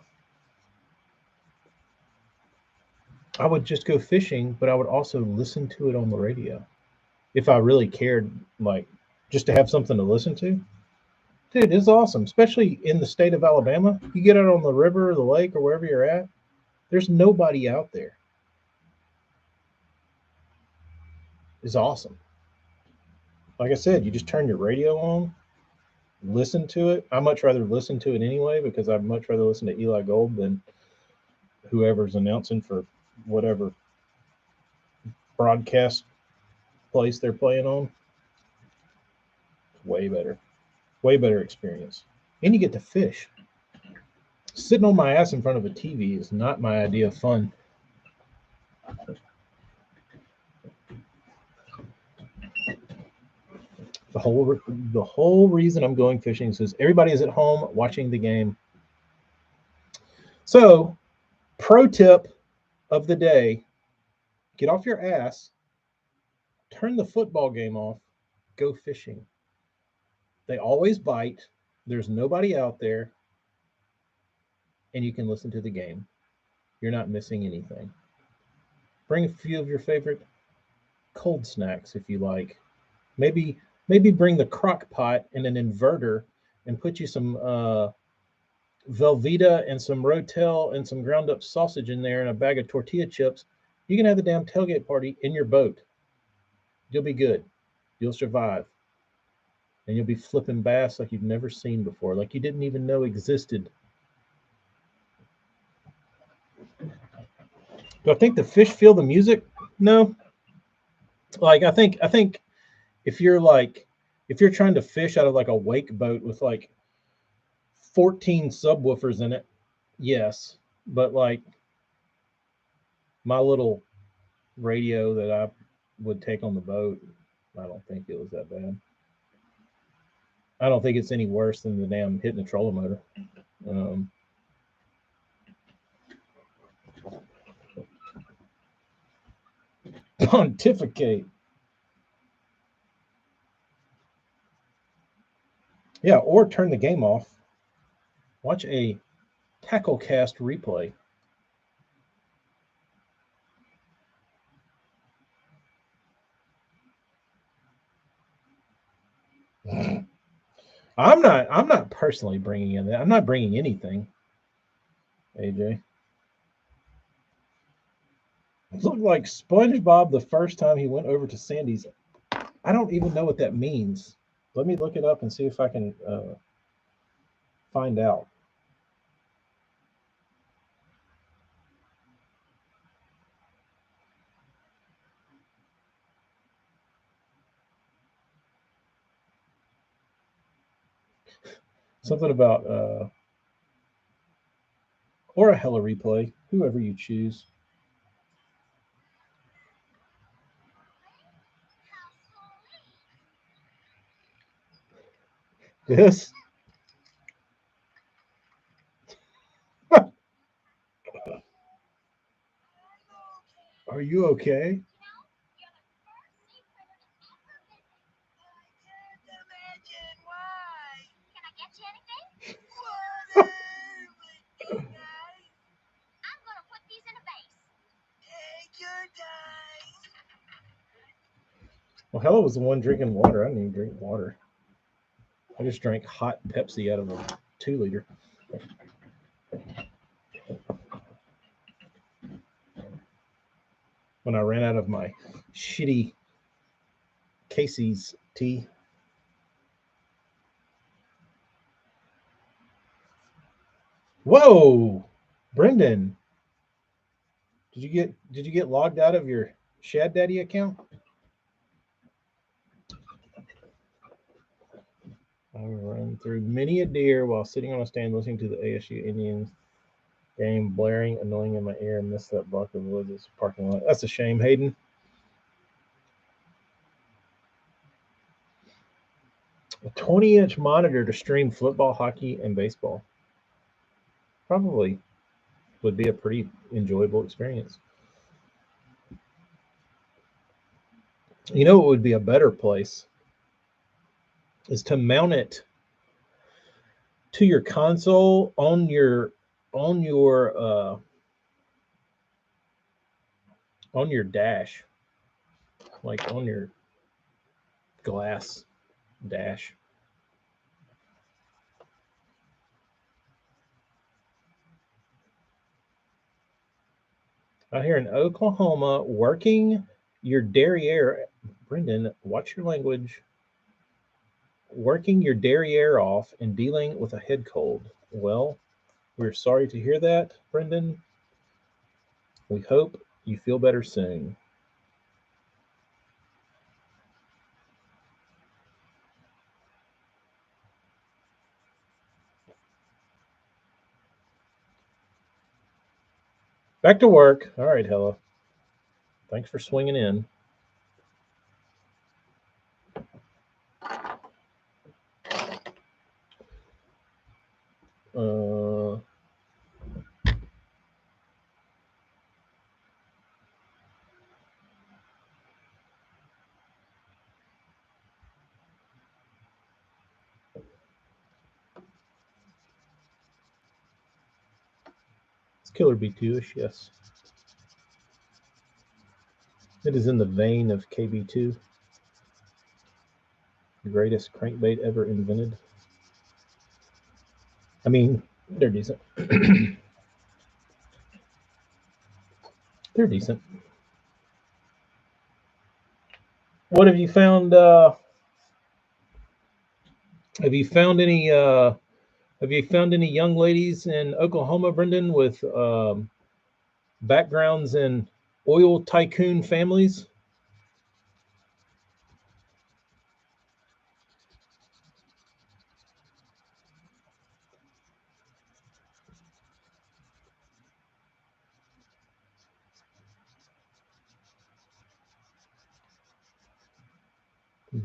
would just go fishing, but I would also listen to it on the radio if I really cared, like just to have something to listen to. Dude, it's awesome, especially in the state of Alabama. You get out on the river or the lake or wherever you're at, there's nobody out there. It's awesome. Like I said, you just turn your radio on, listen to it. I much rather listen to it anyway because I'd much rather listen to Eli Gold than whoever's announcing for whatever broadcast place they're playing on. Way better experience. And you get to fish. Sitting on my ass in front of a TV is not my idea of fun. The whole reason I'm going fishing is everybody is at home watching the game. So, pro tip of the day: get off your ass, turn the football game off, go fishing. They always bite. There's nobody out there, and you can listen to the game. You're not missing anything. Bring a few of your favorite cold snacks if you like. Maybe bring the crock pot and an inverter and put you some Velveeta and some Rotel and some ground up sausage in there and a bag of tortilla chips. You can have the damn tailgate party in your boat. You'll be good. You'll survive. And you'll be flipping bass like you've never seen before, like you didn't even know existed. Do I think the fish feel the music? No. Like I think if you're trying to fish out of like a wake boat with like 14 subwoofers in it, yes. But like my little radio that I would take on the boat, I don't think it was that bad. I don't think it's any worse than the damn hitting the trolling motor. Pontificate. Yeah, or turn the game off. Watch a Tacklecast replay. I'm not personally bringing in that. I'm not bringing anything. AJ. It looked like SpongeBob the first time he went over to Sandy's. I don't even know what that means. Let me look it up and see if I can find out. Something about or a hella replay, whoever you choose. This? Are you okay? Well, Hella was the one drinking water. I didn't even drink water. I just drank hot Pepsi out of a 2 liter. When I ran out of my shitty Casey's tea. Whoa, Brendan, did you get logged out of your Shad Daddy account? I run through many a deer while sitting on a stand listening to the ASU Indians game blaring, annoying in my ear, and missed that block of woods parking lot. That's a shame, Hayden. A 20-inch monitor to stream football, hockey, and baseball. Probably would be a pretty enjoyable experience. You know what would be a better place is to mount it to your console on your dash, like on your glass dash. Out here in Oklahoma, working your derriere, Brendan, watch your language. Working your derriere off and dealing with a head cold. Well, we're sorry to hear that, Brendan. We hope you feel better soon. Back to work. All right, Hella. Thanks for swinging in. Uh, it's Killer B2ish, yes. It is in the vein of KB2, the greatest crankbait ever invented. I mean, they're decent. They're decent. What have you found? Have you found any? Have you found any young ladies in Oklahoma, Brendan, with backgrounds in oil tycoon families?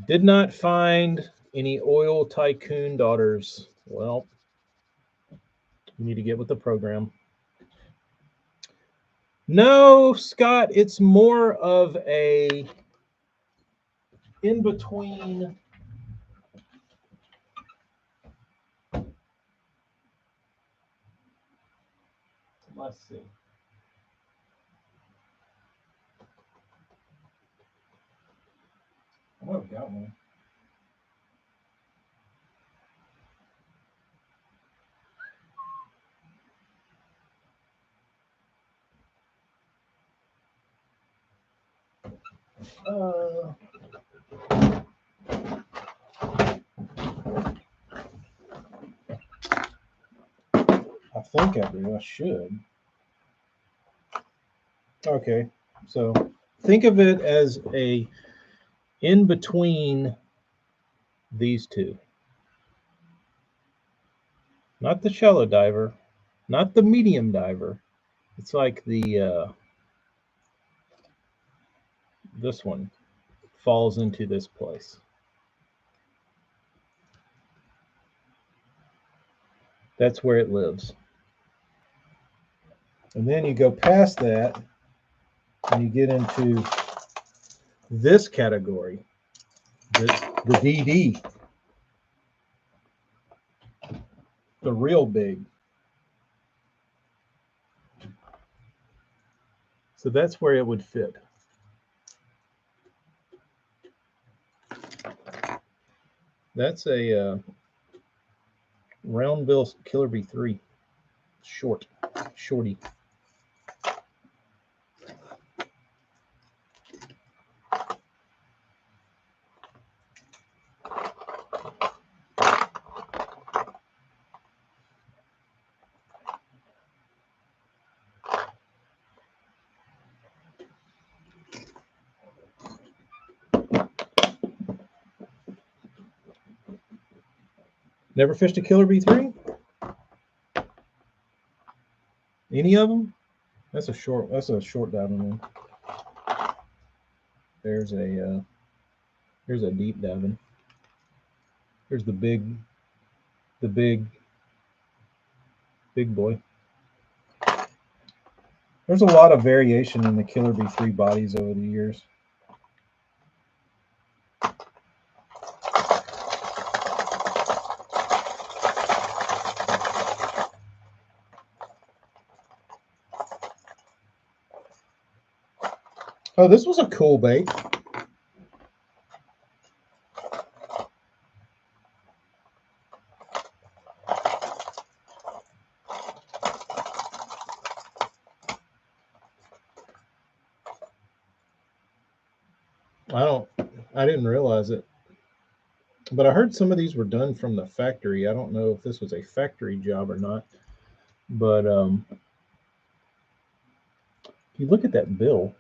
Did not find any oil tycoon daughters. Well, you need to get with the program. No, Scott, it's more of a in between. Let's see. I have got one. Uh, I think I do. I should. Okay, so think of it as a in between these two. Not the shallow diver, not the medium diver. It's like the this one falls into this place. That's where it lives. And then you go past that and you get into this category, the DD, the real big. So that's where it would fit. That's a round bill killer B3, shorty. Never fished a killer B3? Any of them? That's a short diving one. There's a deep diving. Here's the big boy. There's a lot of variation in the killer B3 bodies over the years. Oh, this was a cool bait. I didn't realize it. But I heard some of these were done from the factory. I don't know if this was a factory job or not. But if you look at that bill,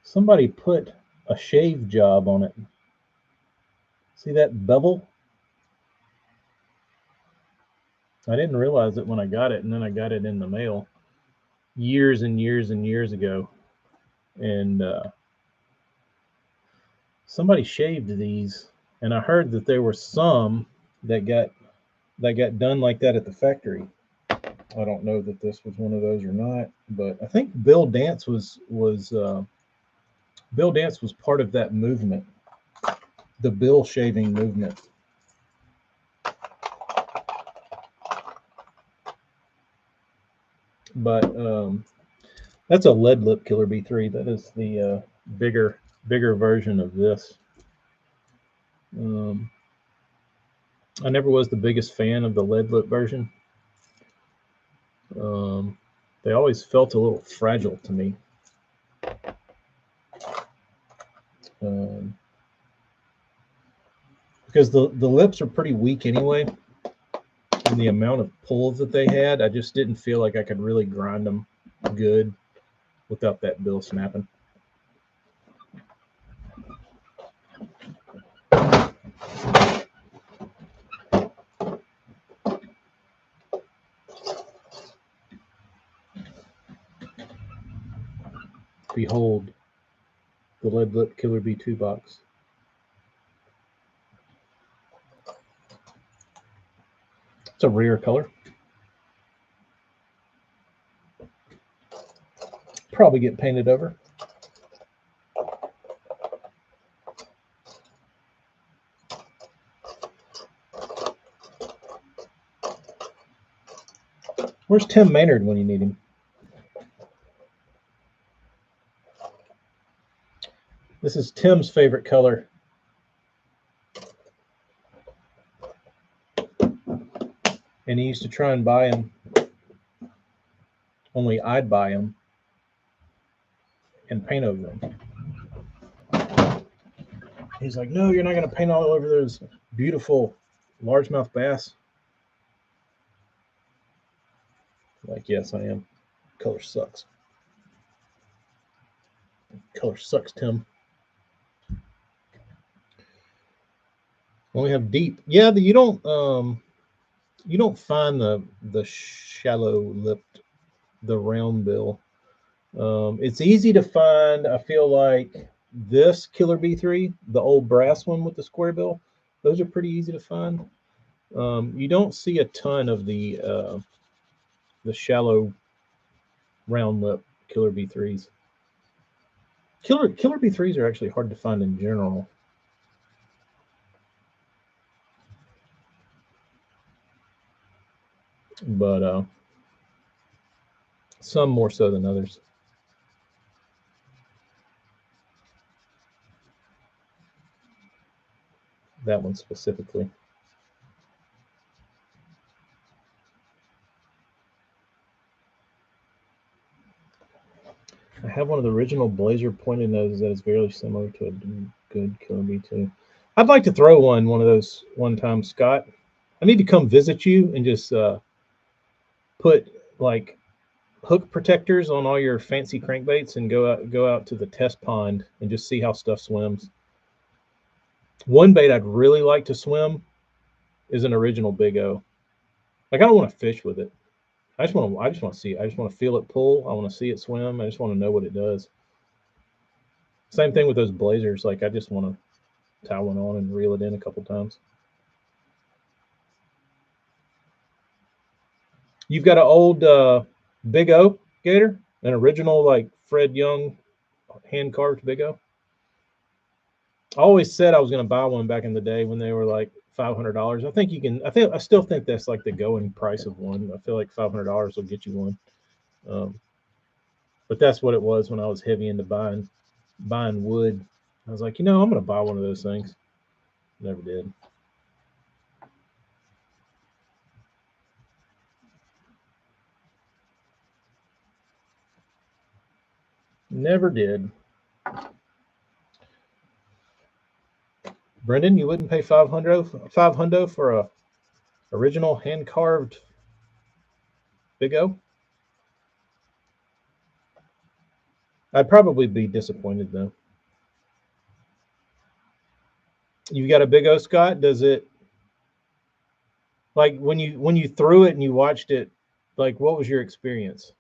somebody put a shave job on it. See that bevel? I didn't realize it when I got it, and then I got it in the mail years and years and years ago. And somebody shaved these, and I heard that there were some that got done like that at the factory. I don't know that this was one of those or not, but I think Bill Dance was part of that movement, the bill shaving movement. But that's a lead lip killer B3. That is the bigger version of this. I never was the biggest fan of the lead lip version. They always felt a little fragile to me. Because the lips are pretty weak anyway, and the amount of pull that they had, I just didn't feel like I could really grind them good without that bill snapping. Behold, the lead lip killer B2 box. It's a rare color. Probably get painted over. Where's Tim Maynard when you need him? This is Tim's favorite color. And he used to try and buy them. Only I'd buy them and paint over them. He's like, no, you're not going to paint all over those beautiful largemouth bass. Like, yes, I am. Color sucks. Color sucks, Tim. When we have deep, yeah, you don't find the shallow lipped, the round bill. It's easy to find. I feel like this killer B3, the old brass one with the square bill, those are pretty easy to find. You don't see a ton of the shallow round lip killer B3s. Killer B3s are actually hard to find in general. But some more so than others. That one specifically. I have one of the original Blazer pointed noses that is very similar to a good Killer B2. I'd like to throw one of those one time, Scott. I need to come visit you and just put like hook protectors on all your fancy crankbaits and go out to the test pond and just see how stuff swims. One bait I'd really like to swim is an original Big O. Like I don't want to fish with it. I just want to see it. I just want to feel it pull. I want to see it swim. I just want to know what it does. Same thing with those Blazers. Like I just want to tie one on and reel it in a couple times. You've got an old Big O Gator, an original like Fred Young hand carved Big O. I always said I was going to buy one back in the day when they were like $500. I think you can. I still think that's like the going price of one. I feel like $500 will get you one. But that's what it was when I was heavy into buying wood. I was like, I'm going to buy one of those things. Never did. Never did. Brendan, you wouldn't pay 500 for a original hand carved Big O? I'd probably be disappointed though. You got a Big O, Scott? Does it like when you threw it and you watched it? Like, what was your experience?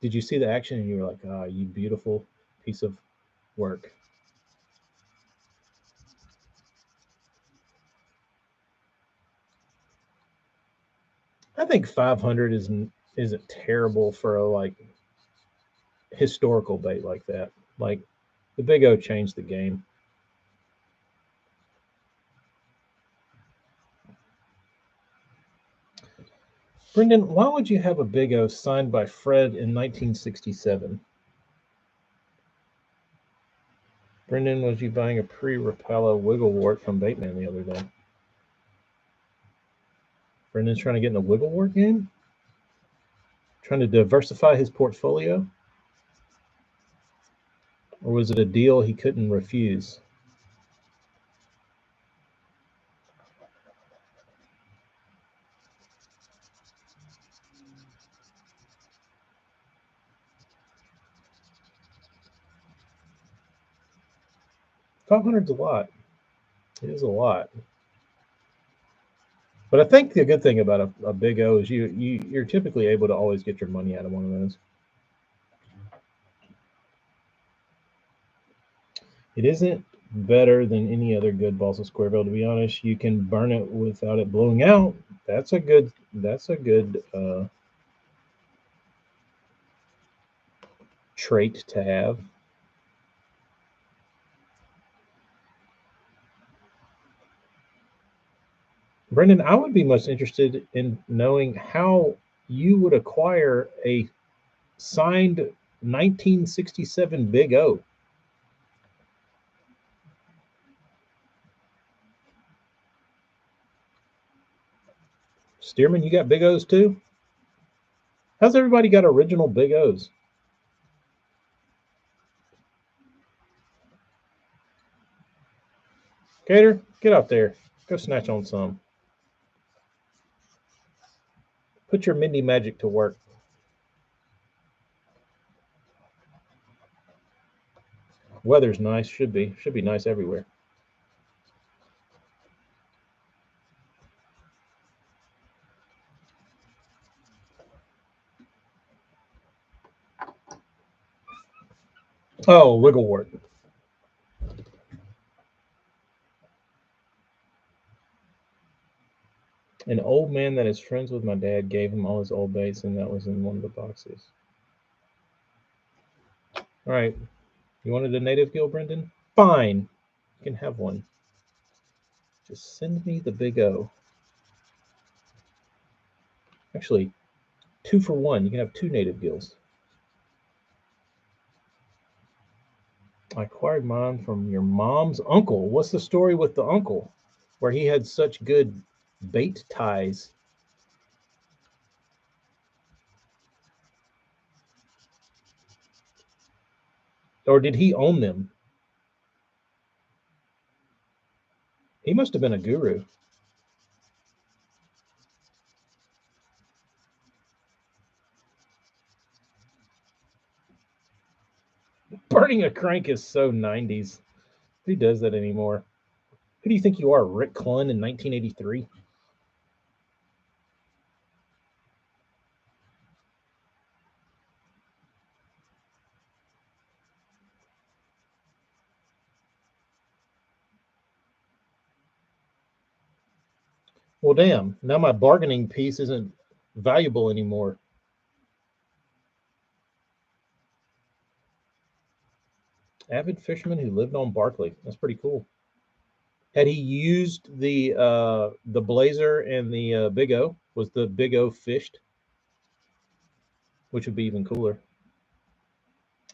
Did you see the action and you were like, "Ah, you beautiful piece of work"? I think 500 isn't terrible for a like historical bait like that. Like the Big O changed the game. Brendan, why would you have a Big O signed by Fred in 1967? Brendan, was you buying a pre-Rapala wiggle wart from Baitman the other day? Brendan's trying to get in the wiggle wart game? Trying to diversify his portfolio? Or was it a deal he couldn't refuse? $500's a lot. It is a lot. But I think the good thing about a Big O is you're typically able to always get your money out of one of those. It isn't better than any other good balsa square bill. To be honest, you can burn it without it blowing out. That's a good trait to have. Brendan, I would be most interested in knowing how you would acquire a signed 1967 Big O. Stearman, you got Big O's too? How's everybody got original Big O's? Gator, get out there. Go snatch on some. Put your Mindy magic to work. Weather's nice. Should be. Should be nice everywhere. Oh, Wigglewort. An old man that is friends with my dad gave him all his old baits, and that was in one of the boxes. All right. You wanted a native gill, Brendan? Fine. You can have one. Just send me the big O. Actually, 2 for 1. You can have 2 native gills. I acquired mine from your mom's uncle. What's the story with the uncle? Where he had such good bait ties. Or did he own them? He must have been a guru. Burning a crank is so 90s. Who does that anymore? Who do you think you are, Rick Clunn in 1983? Well, damn. Now my bargaining piece isn't valuable anymore. Avid fisherman who lived on Barkley. That's pretty cool. Had he used the Blazer and the Big O? Was the Big O fished? Which would be even cooler.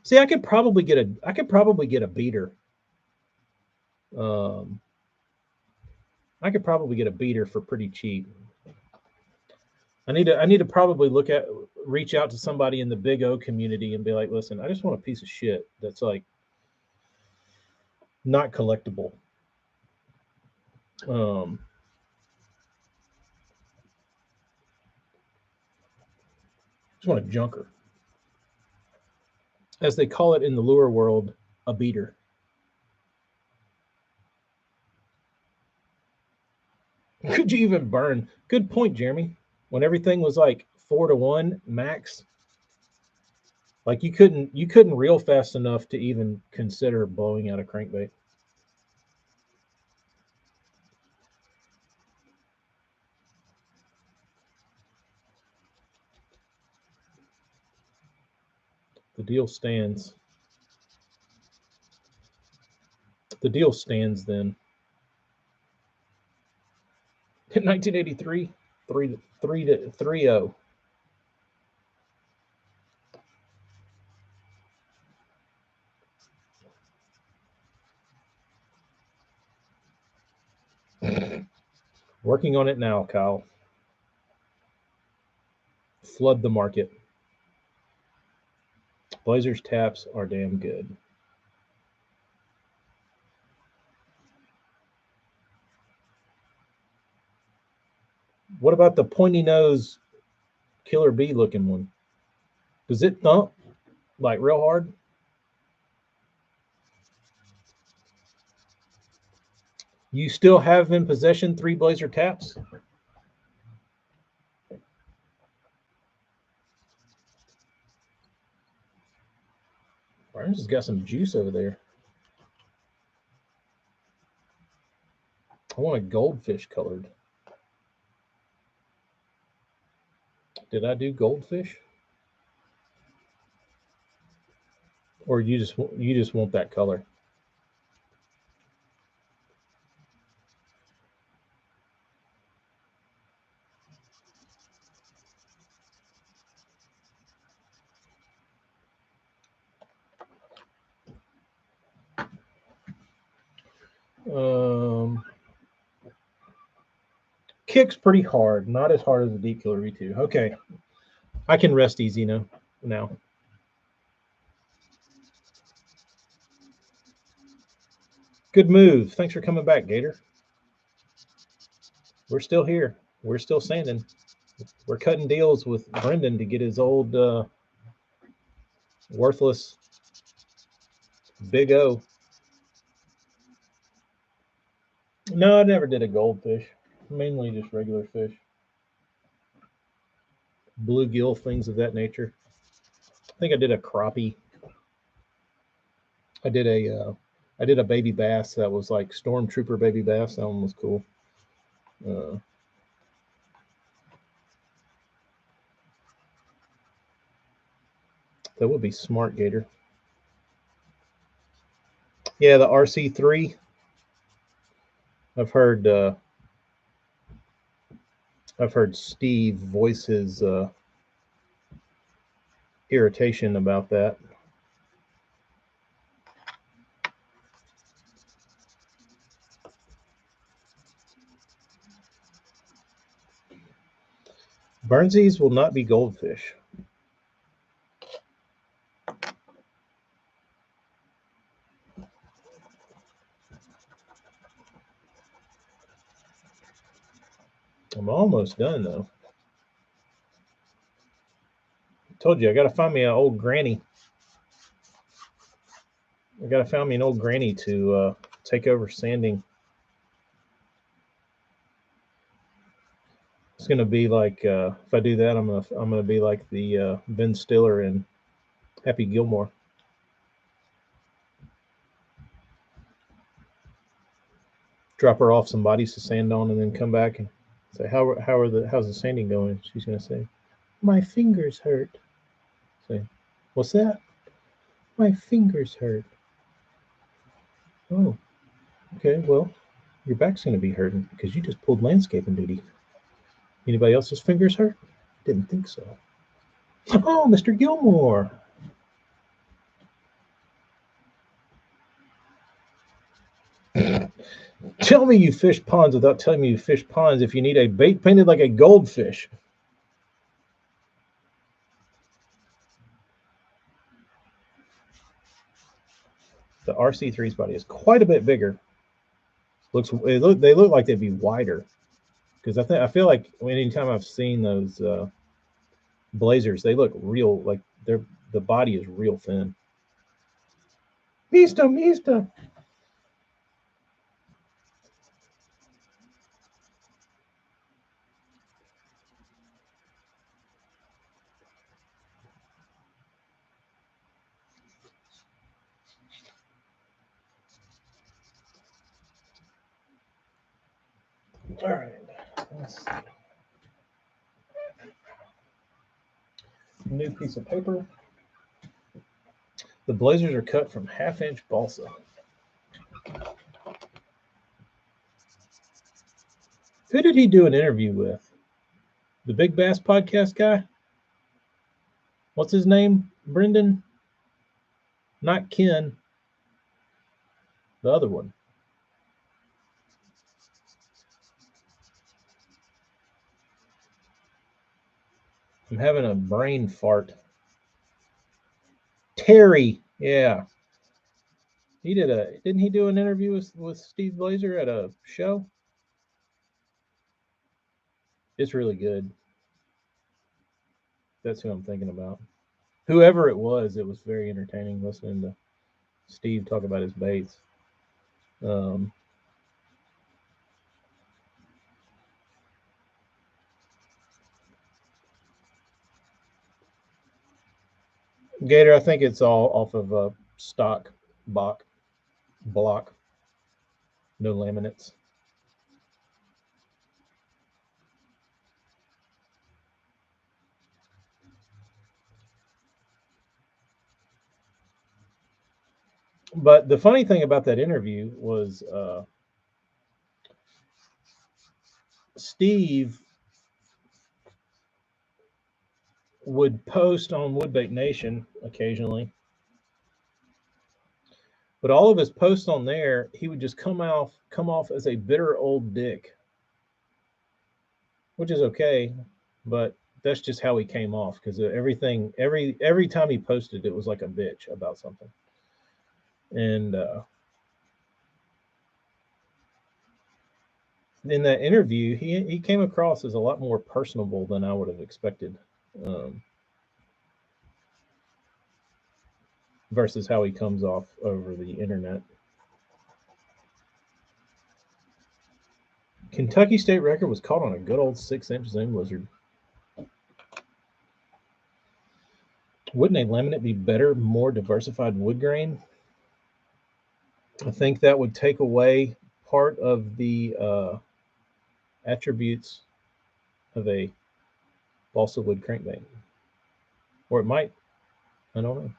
See, I could probably get a beater. Um, I could probably get a beater for pretty cheap. I need to probably reach out to somebody in the Big O community and be like, listen, I just want a piece of shit that's like not collectible. Um, just want a junker, as they call it in the lure world, a beater. Could you even burn? Good point, Jeremy. When everything was like 4 to 1 max, like you couldn't reel fast enough to even consider blowing out a crankbait. The deal stands. The deal stands then. In 1983, 3-0. Working on it now, Kyle. Flood the market. Blazers taps are damn good. What about the pointy nose killer bee looking one? Does it thump like real hard? You still have in possession 3 Blazer taps? Burns has got some juice over there. I want a goldfish colored. Did I do goldfish? Or you just want that color? Um, kicks pretty hard, not as hard as the Deep Killer V2. Okay, I can rest easy now. Good move. Thanks for coming back, Gator. We're still here. We're still sanding. We're cutting deals with Brendan to get his old worthless Big O. No, I never did a goldfish. Mainly just regular fish. Bluegill, things of that nature. I think I did a crappie. I did a baby bass that was like Stormtrooper baby bass. That one was cool. Uh, that would be smart, Gator. Yeah, the RC3. I've heard uh, I've heard Steve voice his irritation about that. Burnsies will not be goldfish. I'm almost done though. I told you I gotta find me an old granny. I gotta find me an old granny to take over sanding. It's gonna be like if I do that, I'm gonna be like the Ben Stiller in Happy Gilmore. Drop her off some bodies to sand on, and then come back and say how's the sanding going? She's gonna say, my fingers hurt. Say, what's that? My fingers hurt. Oh, okay. Well, your back's gonna be hurting because you just pulled landscaping duty. Anybody else's fingers hurt? Didn't think so. Oh, Mr. Gilmore. Tell me you fish ponds without telling me you fish ponds if you need a bait painted like a goldfish. The RC3's body is quite a bit bigger. They look like they'd be wider because I feel like anytime I've seen those blazers, they look real like the body is real thin. Mista, Mista. All right. Let's see. New piece of paper. The blazers are cut from 1/2 inch balsa. Who did he do an interview with? The Big Bass Podcast guy? What's his name? Brendan? Not Ken. The other one. I'm having a brain fart. Terry. Yeah. Didn't he do an interview with Steve Blazer at a show? It's really good. That's who I'm thinking about. Whoever it was very entertaining listening to Steve talk about his baits. Um, Gator, I think it's all off of stock block, no laminates. But the funny thing about that interview was Steve would post on Woodbait Nation occasionally, but all of his posts on there, he would just come off as a bitter old dick, which is okay, but that's just how he came off because every time he posted, it was like a bitch about something, and in that interview, he came across as a lot more personable than I would have expected, um, versus how he comes off over the internet. Kentucky state record was caught on a good old 6-inch Zoom lizard. Wouldn't a laminate be better, more diversified wood grain? I think that would take away part of the attributes of a balsa wood crankbait, or it might. I don't know.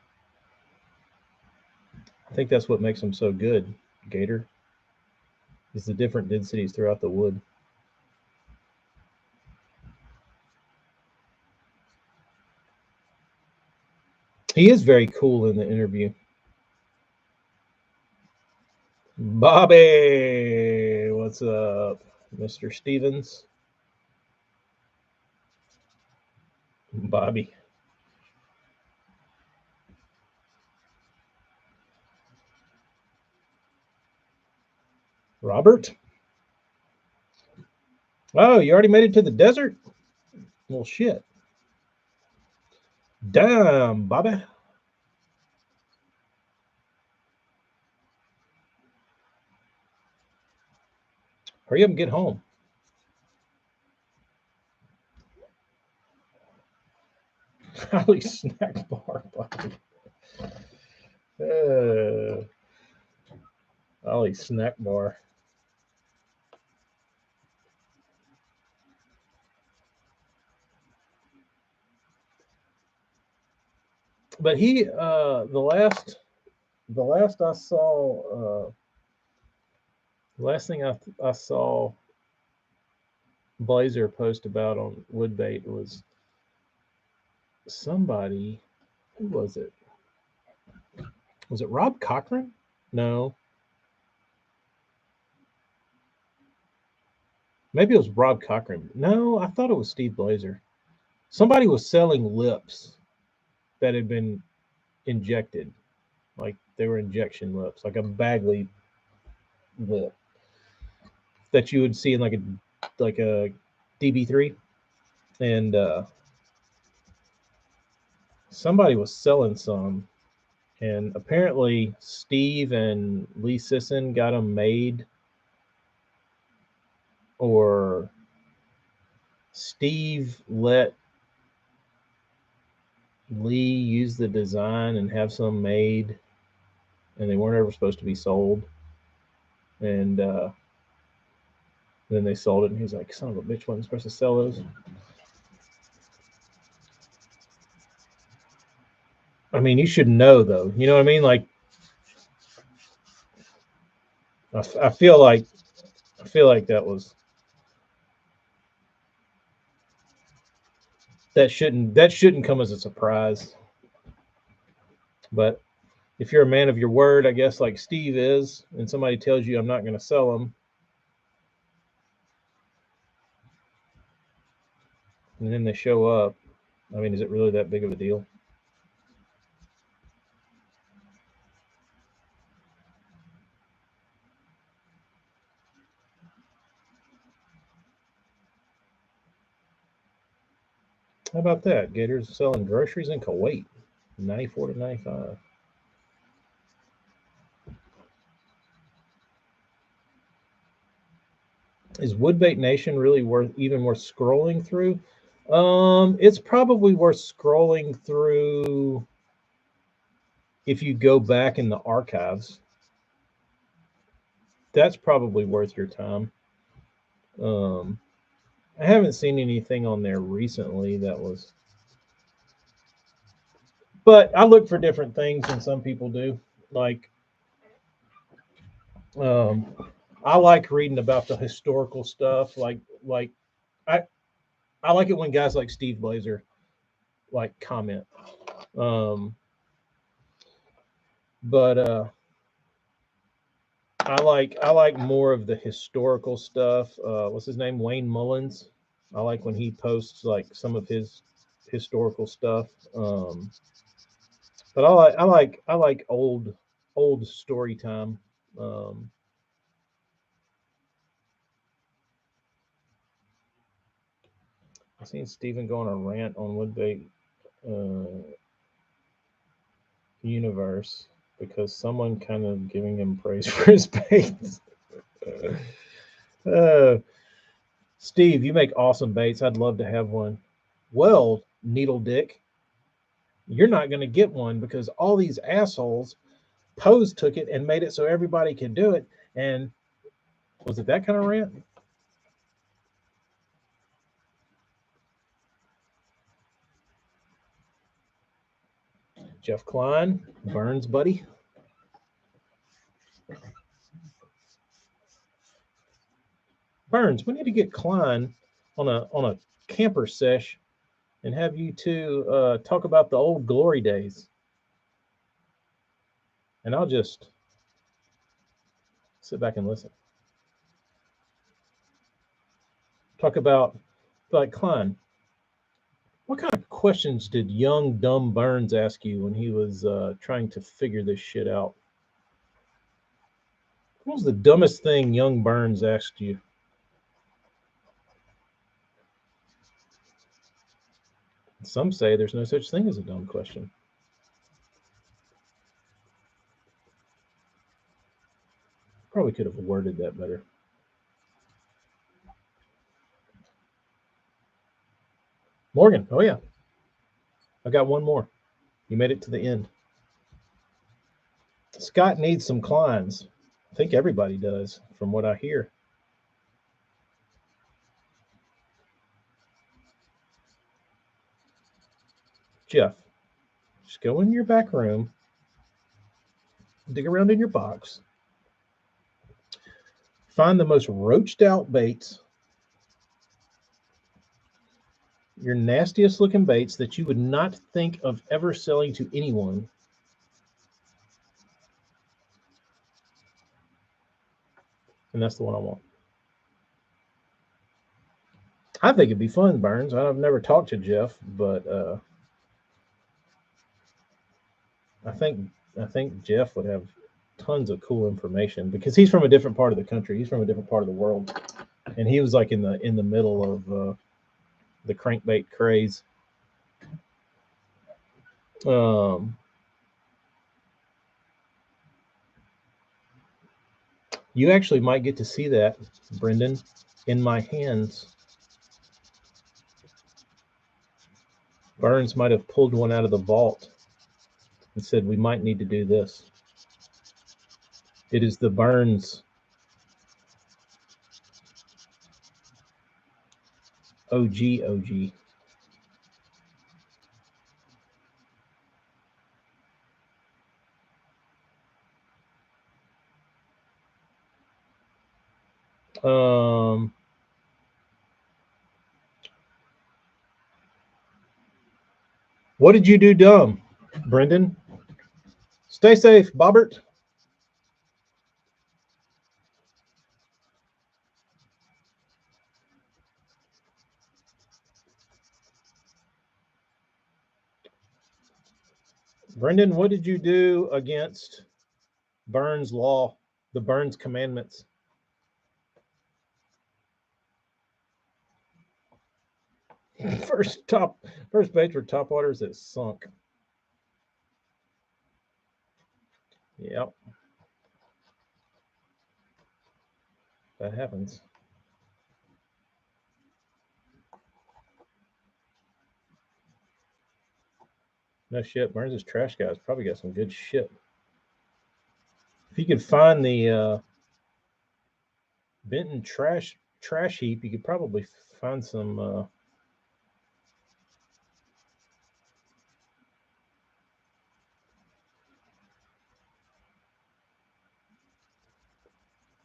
I think that's what makes them so good, Gator, is the different densities throughout the wood. He is very cool in the interview. Bobby, what's up, Mr. Stevens? Bobby. Robert? Oh, you already made it to the desert? Well, shit. Damn, Bobby. Hurry up and get home. Holly snack bar, Bobby. Uh, Holly snack bar. But he, the last I saw, the last thing I saw Blazer post about on Woodbait was somebody. Who was it? Was it Rob Cochran? No, maybe it was Rob Cochran. No, I thought it was Steve Blazer. Somebody was selling lips that had been injected, like they were injection lips, like a Bagley lip that you would see in like a DB3, and somebody was selling some, and apparently Steve and Lee Sisson got them made, or Steve let Lee use the design and have some made, and they weren't ever supposed to be sold. And then they sold it, and he's like, "Son of a bitch, wasn't supposed to sell those." I mean, you should know though. You know what I mean? Like, I feel like that shouldn't come as a surprise. But if you're a man of your word, I guess like Steve is, and somebody tells you I'm not going to sell them, and then they show up, I mean, is it really that big of a deal? How about that? Gators selling groceries in Kuwait, 94 to 95. Is Woodbait Nation really worth scrolling through? It's probably worth scrolling through if you go back in the archives. That's probably worth your time. Um, I haven't seen anything on there recently that was, but I look for different things than some people do. Like, um, I like reading about the historical stuff. Like I I like it when guys like Steve Blazer like comment. Um, but I like more of the historical stuff. What's his name? Wayne Mullins. I like when he posts like some of his historical stuff. But I like old story time. Um, I seen Steven go on a rant on Woodbait uh, Universe because someone kind of giving him praise for his baits. uh, Steve, you make awesome baits. I'd love to have one. Well, Needle Dick, you're not going to get one because all these assholes Pose took it and made it so everybody could do it. And was it that kind of rant? Jeff Klein, Burns buddy. Burns, we need to get Klein on a camper sesh and have you two talk about the old glory days. And I'll just sit back and listen. Talk about, like, Klein, what kind of questions did young, dumb Burns ask you when he was trying to figure this shit out? What was the dumbest thing young Burns asked you? Some say there's no such thing as a dumb question. Probably could have worded that better. Morgan, oh yeah. I got one more. You made it to the end. Scott needs some Kleins. I think everybody does, from what I hear. Jeff, just go in your back room, dig around in your box, find the most roached out baits, your nastiest looking baits that you would not think of ever selling to anyone. And that's the one I want. I think it'd be fun, Burns. I've never talked to Jeff, but I think Jeff would have tons of cool information because he's from a different part of the country. He's from a different part of the world, and he was like in the middle of the crankbait craze. You actually might get to see that, Brendan, in my hands. Burns might have pulled one out of the vault and said, we might need to do this. It is the Burns OG. What did you do dumb, Brendan? Stay safe, Bobbert. Brendan, what did you do against Burns law, the Burns commandments? First baits were top waters that sunk. Yep. That happens. No shit. Burns' trash guy's probably got some good shit. If you could find the Benton trash heap, you could probably find some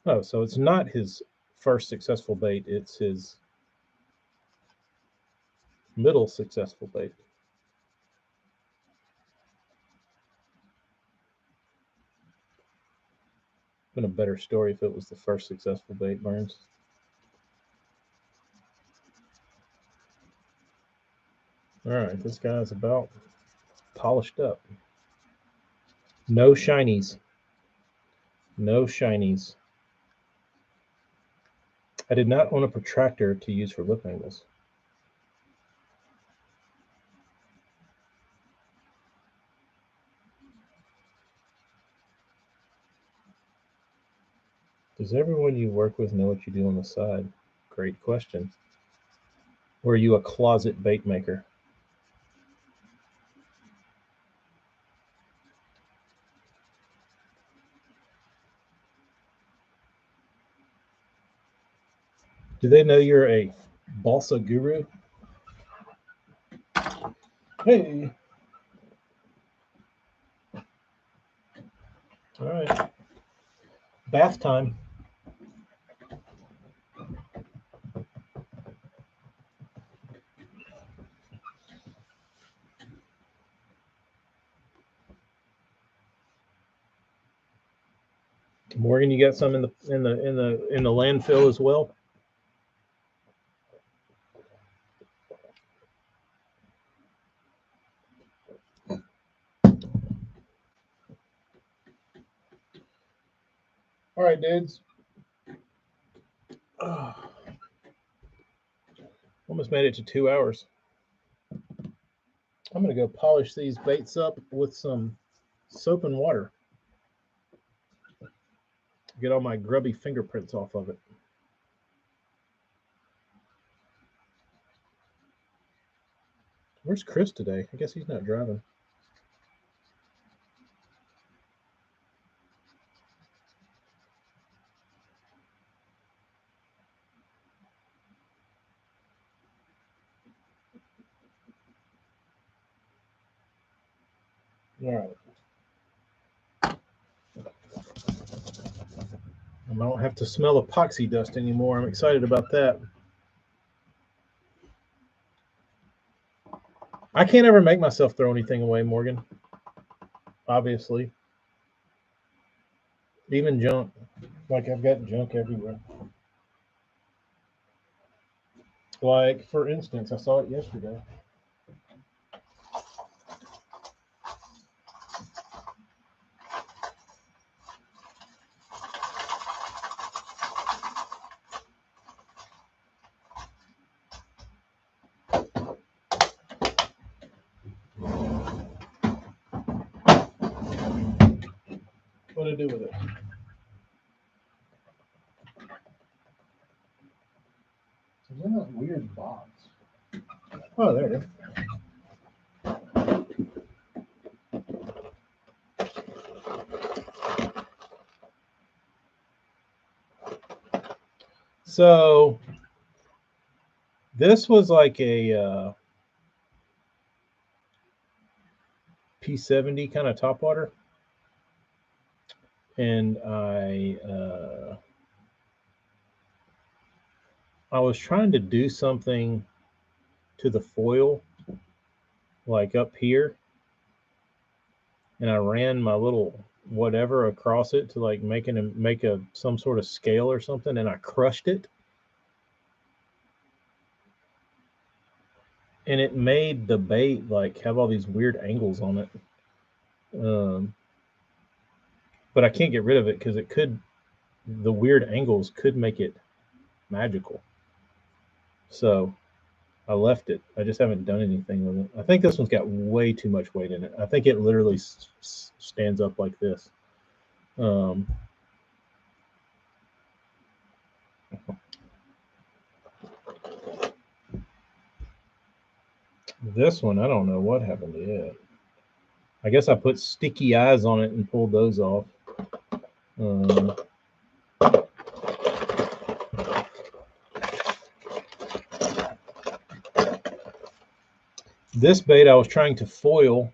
oh, so it's not his first successful bait, it's his middle successful bait. Been a better story if it was the first successful bait, Burns. All right, this guy's about polished up. No shinies. No shinies. I did not own a protractor to use for lip angles. Does everyone you work with know what you do on the side? Great question. Or are you a closet bait maker? Do they know you're a balsa guru? Hey. All right. Bath time. Morgan, you got some in the landfill as well? All right, dudes. Almost made it to 2 hours. I'm going to go polish these baits up with some soap and water. Get all my grubby fingerprints off of it. Where's Chris today? I guess he's not driving. All right. I don't have to smell epoxy dust anymore. I'm excited about that. I can't ever make myself throw anything away, Morgan. Obviously. Even junk. Like, I've got junk everywhere. Like, for instance, I saw it yesterday. What to do with it? It's in that weird box. Oh, there it is. So this was like a P70 kind of topwater, and I was trying to do something to the foil, like up here, and I ran my little whatever across it to like make some sort of scale or something, and I crushed it, and it made the bait like have all these weird angles on it. But I can't get rid of it because the weird angles could make it magical. So I left it. I just haven't done anything with it. I think this one's got way too much weight in it. I think it literally stands up like this. This one, I don't know what happened to it. I guess I put sticky eyes on it and pulled those off. This bait I was trying to foil,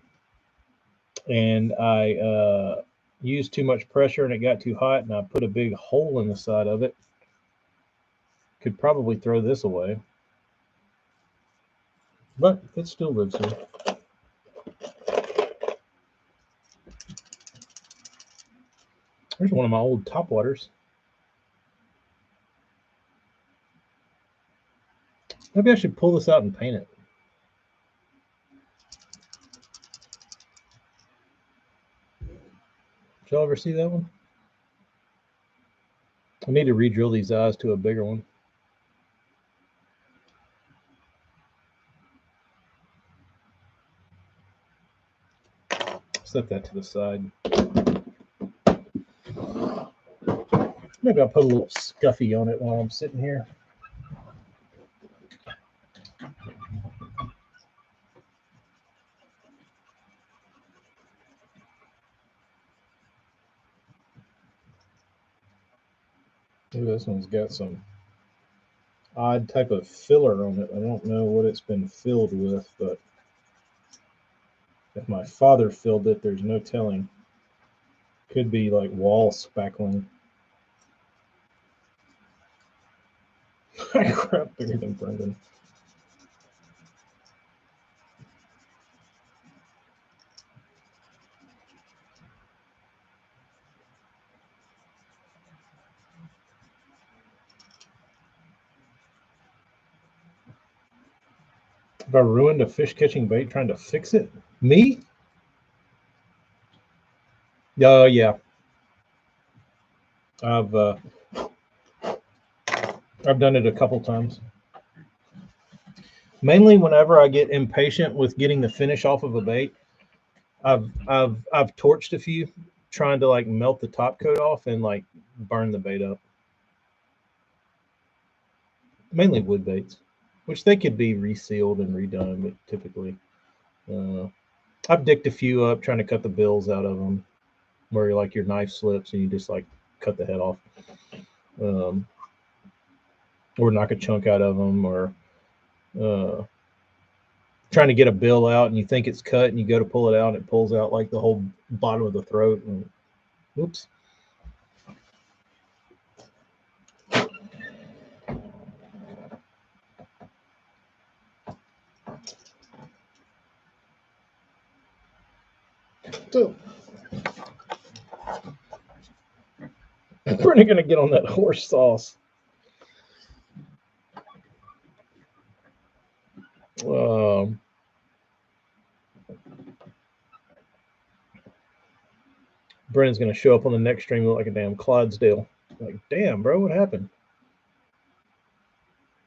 and I used too much pressure and it got too hot, and I put a big hole in the side of it. Could probably throw this away, but it still lives here. There's one of my old topwaters. Maybe I should pull this out and paint it. Did y'all ever see that one? I need to re-drill these eyes to a bigger one. Set that to the side. Maybe I'll put a little scuffy on it while I'm sitting here. Ooh, this one's got some odd type of filler on it. I don't know what it's been filled with, but if my father filled it, there's no telling. Could be like wall spackling. I crap bigger than Brendan. Have I ruined a fish catching bait trying to fix it? Me? Oh, yeah. I've done it a couple times. Mainly whenever I get impatient with getting the finish off of a bait, I've torched a few, trying to like melt the top coat off and like burn the bait up. Mainly wood baits, which they could be resealed and redone, but typically, I've dicked a few up trying to cut the bills out of them, where like your knife slips and you just like cut the head off, or knock a chunk out of them, or trying to get a bill out and you think it's cut and you go to pull it out and it pulls out like the whole bottom of the throat and oops. So we're not gonna get on that horse sauce. Brennan's gonna show up on the next stream look like a damn Clydesdale. Like, damn, bro, what happened?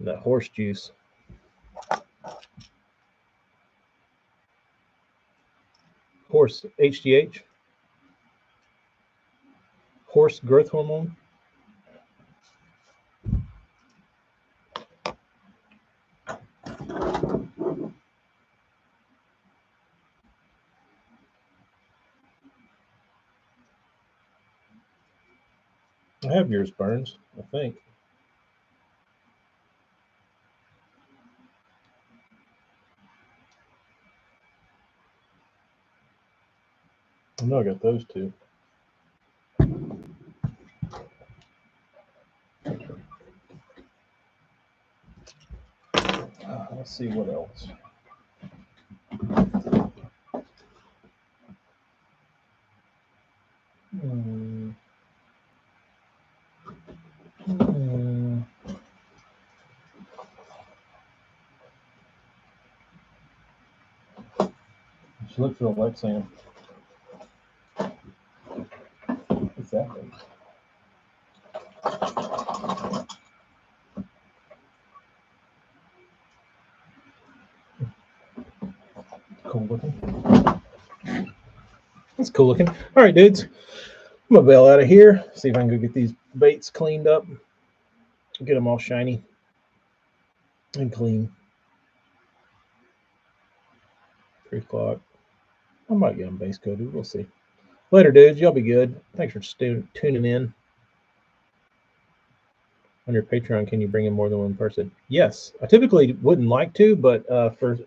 That horse juice. Horse HGH. Horse growth hormone. I have yours, Burns, I think. I know I got those two. Let's see what else. She looked for a Lexan. What's that mean? Cool looking. That's cool looking. All right, dudes. I'm gonna bail out of here. See if I can go get these baits cleaned up. Get them all shiny and clean. 3 o'clock. I might get them base coated. We'll see. Later, dudes. Y'all be good. Thanks for tuning in. On your Patreon, can you bring in more than one person? Yes. I typically wouldn't like to, but for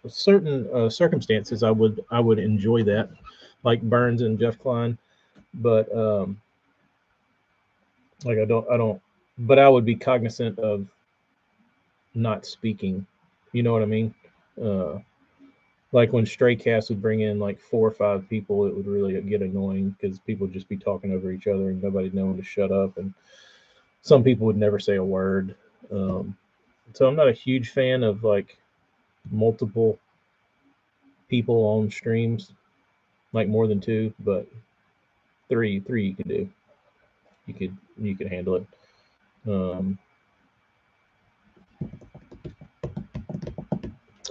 certain circumstances, I would enjoy that, like Burns and Jeff Klein. But like I don't. But I would be cognizant of not speaking. You know what I mean? Like when Straycast would bring in like 4 or 5 people, it would really get annoying because people would just be talking over each other and nobody knowing to shut up. And some people would never say a word. So I'm not a huge fan of like multiple people on streams, like more than 2, but three you could do. You could handle it.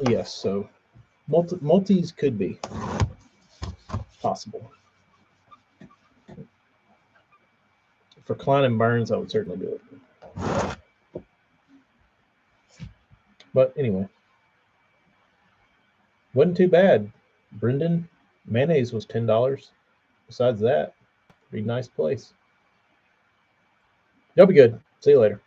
Yes, so multis could be possible. For Klein and Burns, I would certainly do it. But anyway, wasn't too bad. Brendan, mayonnaise was $10. Besides that, pretty nice place. Y'all be good. See you later.